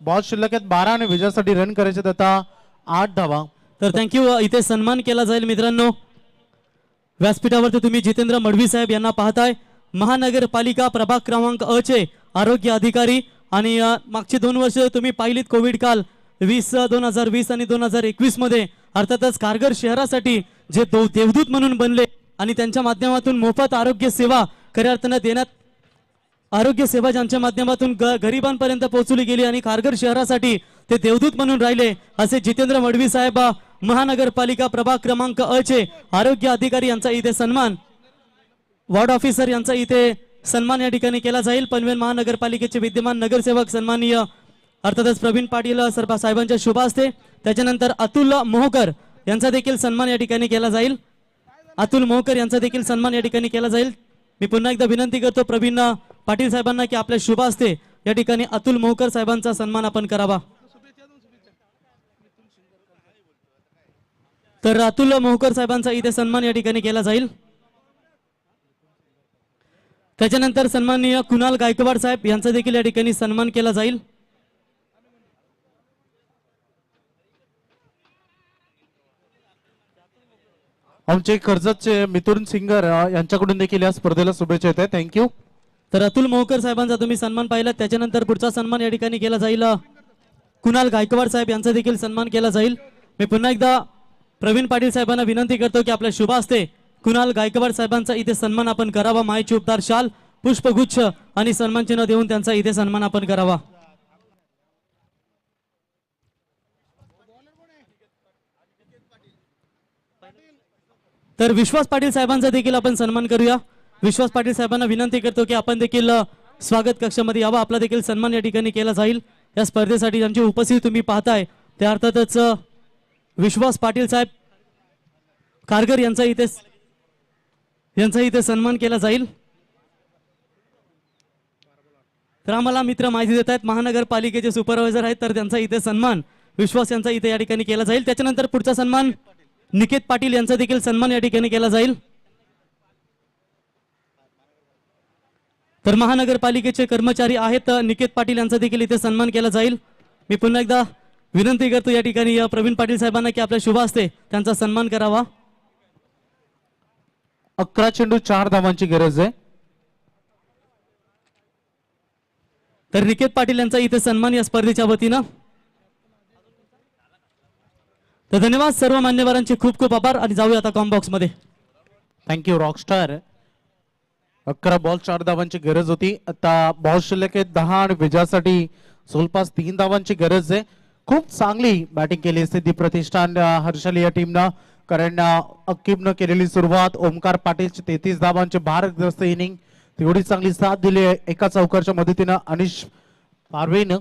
बॉल शिल्लक आहेत 12 आणि विजयासाठी रन करायचे आता 8 धावा. तर थँक्यू. इथे सन्मान केला जाईल मित्रांनो. व्यासपीठावरती तुम्ही जितेंद्र मडवी साहेब यांना पाहताय. महानगरपालिका प्रभाग क्रमांक अ चे आरोग्य अधिकारी आणि मागची 2 वर्ष तुम्ही पाहिलीत कोविड काल 2020 आणि 2021 मध्ये अर्थातच कारगर शहरासाठी जे देवदूत म्हणून बनले आणि त्यांच्या माध्यमातून मोफत आरोग्य सेवा खऱ्या अर्थाने देण्यात आरोग्य सेवा ज्यांच्या माध्यमातून गरिबांपर्यंत पोहोचवली गेली आणि कारगर शहरासाठी ते देवदूत म्हणून राहिले असे जितेंद्र मडवी साहेब महानगरपालिका प्रभाग क्रमांक अ चे आरोग्य अधिकारी यांचा इथे सन्मान, वॉर्ड ऑफिसर यांचा इथे सन्मान या ठिकाणी केला जाईल. पनवेल महानगरपालिकेचे विद्यमान नगरसेवक सन्माननीय अर्थातच प्रवीण पाटील साहेबांच्या शुभ हस्ते, त्याच्यानंतर अतुल मोहकर यांचा देखील सन्मान या ठिकाणी केला जाईल. अतुल मोहकर यांचा देखील सन्मान या ठिकाणी केला जाईल. मी पुन्हा एकदा विनंती करतो प्रवीण पाटील साहेबांना की आपल्या शुभ हस्ते या ठिकाणी अतुल मोहकर साहेबांचा सन्मान आपण करावा. तर अतुल मोहकर साहेबांचा इथे सन्मान या ठिकाणी केला जाईल. त्याच्यानंतर सन्माननीय कुणाल गायकवाड साहेब यांचा देखील या ठिकाणी सन्मान केला जाईल. आमचे कर्जतचे मिथुन सिंगर यांच्याकडून देखील या स्पर्धेला शुभेच्छा येत आहेत. थँक्यू. तर अतुल मोहकर साहेबांचा तुम्ही सन्मान पाहिला. त्याच्यानंतर पुढचा सन्मान या ठिकाणी केला जाईल कुणाल गायकवाड साहेब यांचा देखील सन्मान केला जाईल. मी पुन्हा एकदा प्रवीण पाटील साहेबांना विनंती करतो की आपल्या शुभ हस्ते कुणाल गायकवाड साहेबांचा इथे सन्मान आपण करावा. मायची उपदार शाल, पुष्पगुच्छ आणि सन्मान चिन्ह देऊन त्यांचा इथे सन्मान आपण करावा. तर विश्वास पाटील साहेबांचा देखील आपण सन्मान करूया. विश्वास पाटील साहेबांना विनंती करतो की आपण देखील स्वागत कक्षामध्ये यावा, आपला देखील सन्मान या ठिकाणी केला जाईल. या स्पर्धेसाठी ज्यांची उपस्थिती तुम्ही पाहताय त्या अर्थातच विश्वास पाटील साहेब कारगर यांचा इथे सन्मान केला जाईल. तर आम्हाला मित्र माहिती देत आहेत महानगरपालिकेचे सुपरवायझर आहेत, तर त्यांचा इथे सन्मान विश्वास यांचा इथे या ठिकाणी केला जाईल. त्याच्यानंतर पुढचा सन्मान निकेत पाटील यांचा देखील सन्मान या ठिकाणी केला जाईल. तर महानगरपालिकेचे कर्मचारी आहेत निकेत पाटील यांचा देखील इथे सन्मान केला जाईल. मी पुन्हा एकदा विनंती करतो या ठिकाणी प्रवीण पाटील साहेबांना की आपल्या शुभ हस्ते त्यांचा सन्मान करावा. 11 चेंडू 4 धावांची गरज आहे. तर निकेत पाटील यांचा इथे सन्मान या स्पर्धेच्या वतीनं. तर धन्यवाद सर्व मान्यवरांचे खूप खूप आभार आणि जाऊया आता कॉम्बॉक्स मध्ये. Thank you Rockstar. 11 बॉल 4 धावांची गरज होती. आता बॉल शिल्लक आहे 10 आणि विजयासाठी जवळपास 3 धावांची गरज आहे. खूप चांगली बॅटिंग केली सिद्धी प्रतिष्ठान हर्षल या टीमनं, कारण अक्कीबनं केलेली सुरुवात, ओमकार पाटीलची 33 धावांची भारग्रस्त इनिंग, तेवढी चांगली साथ दिली आहे एका चौकारच्या मदतीनं अनिश पारवेनं,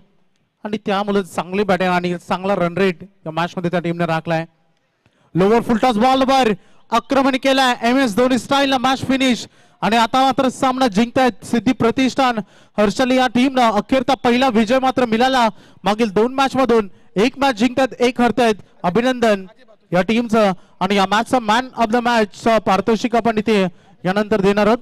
आणि त्यामुळे चांगली बॅटिंग आणि चांगला रन रेट या मॅच मध्ये त्या टीमने राखलाय. लोवर फुलटॉस बॉलवर आक्रमण केलाय MS Dhoni style match finish, आणि आता मात्र सामना जिंकतायत सिद्धी प्रतिष्ठान हर्षल या टीमनं. अखेरचा पहिला विजय मात्र मिळाला. मागील 2 मॅच मधून 1 मॅच जिंकतायत, 1 हरतायत. अभिनंदन या टीमचं. आणि या मॅचचा मॅन ऑफ द मॅच पारितोषिक आपण इथे यानंतर देणार आहोत.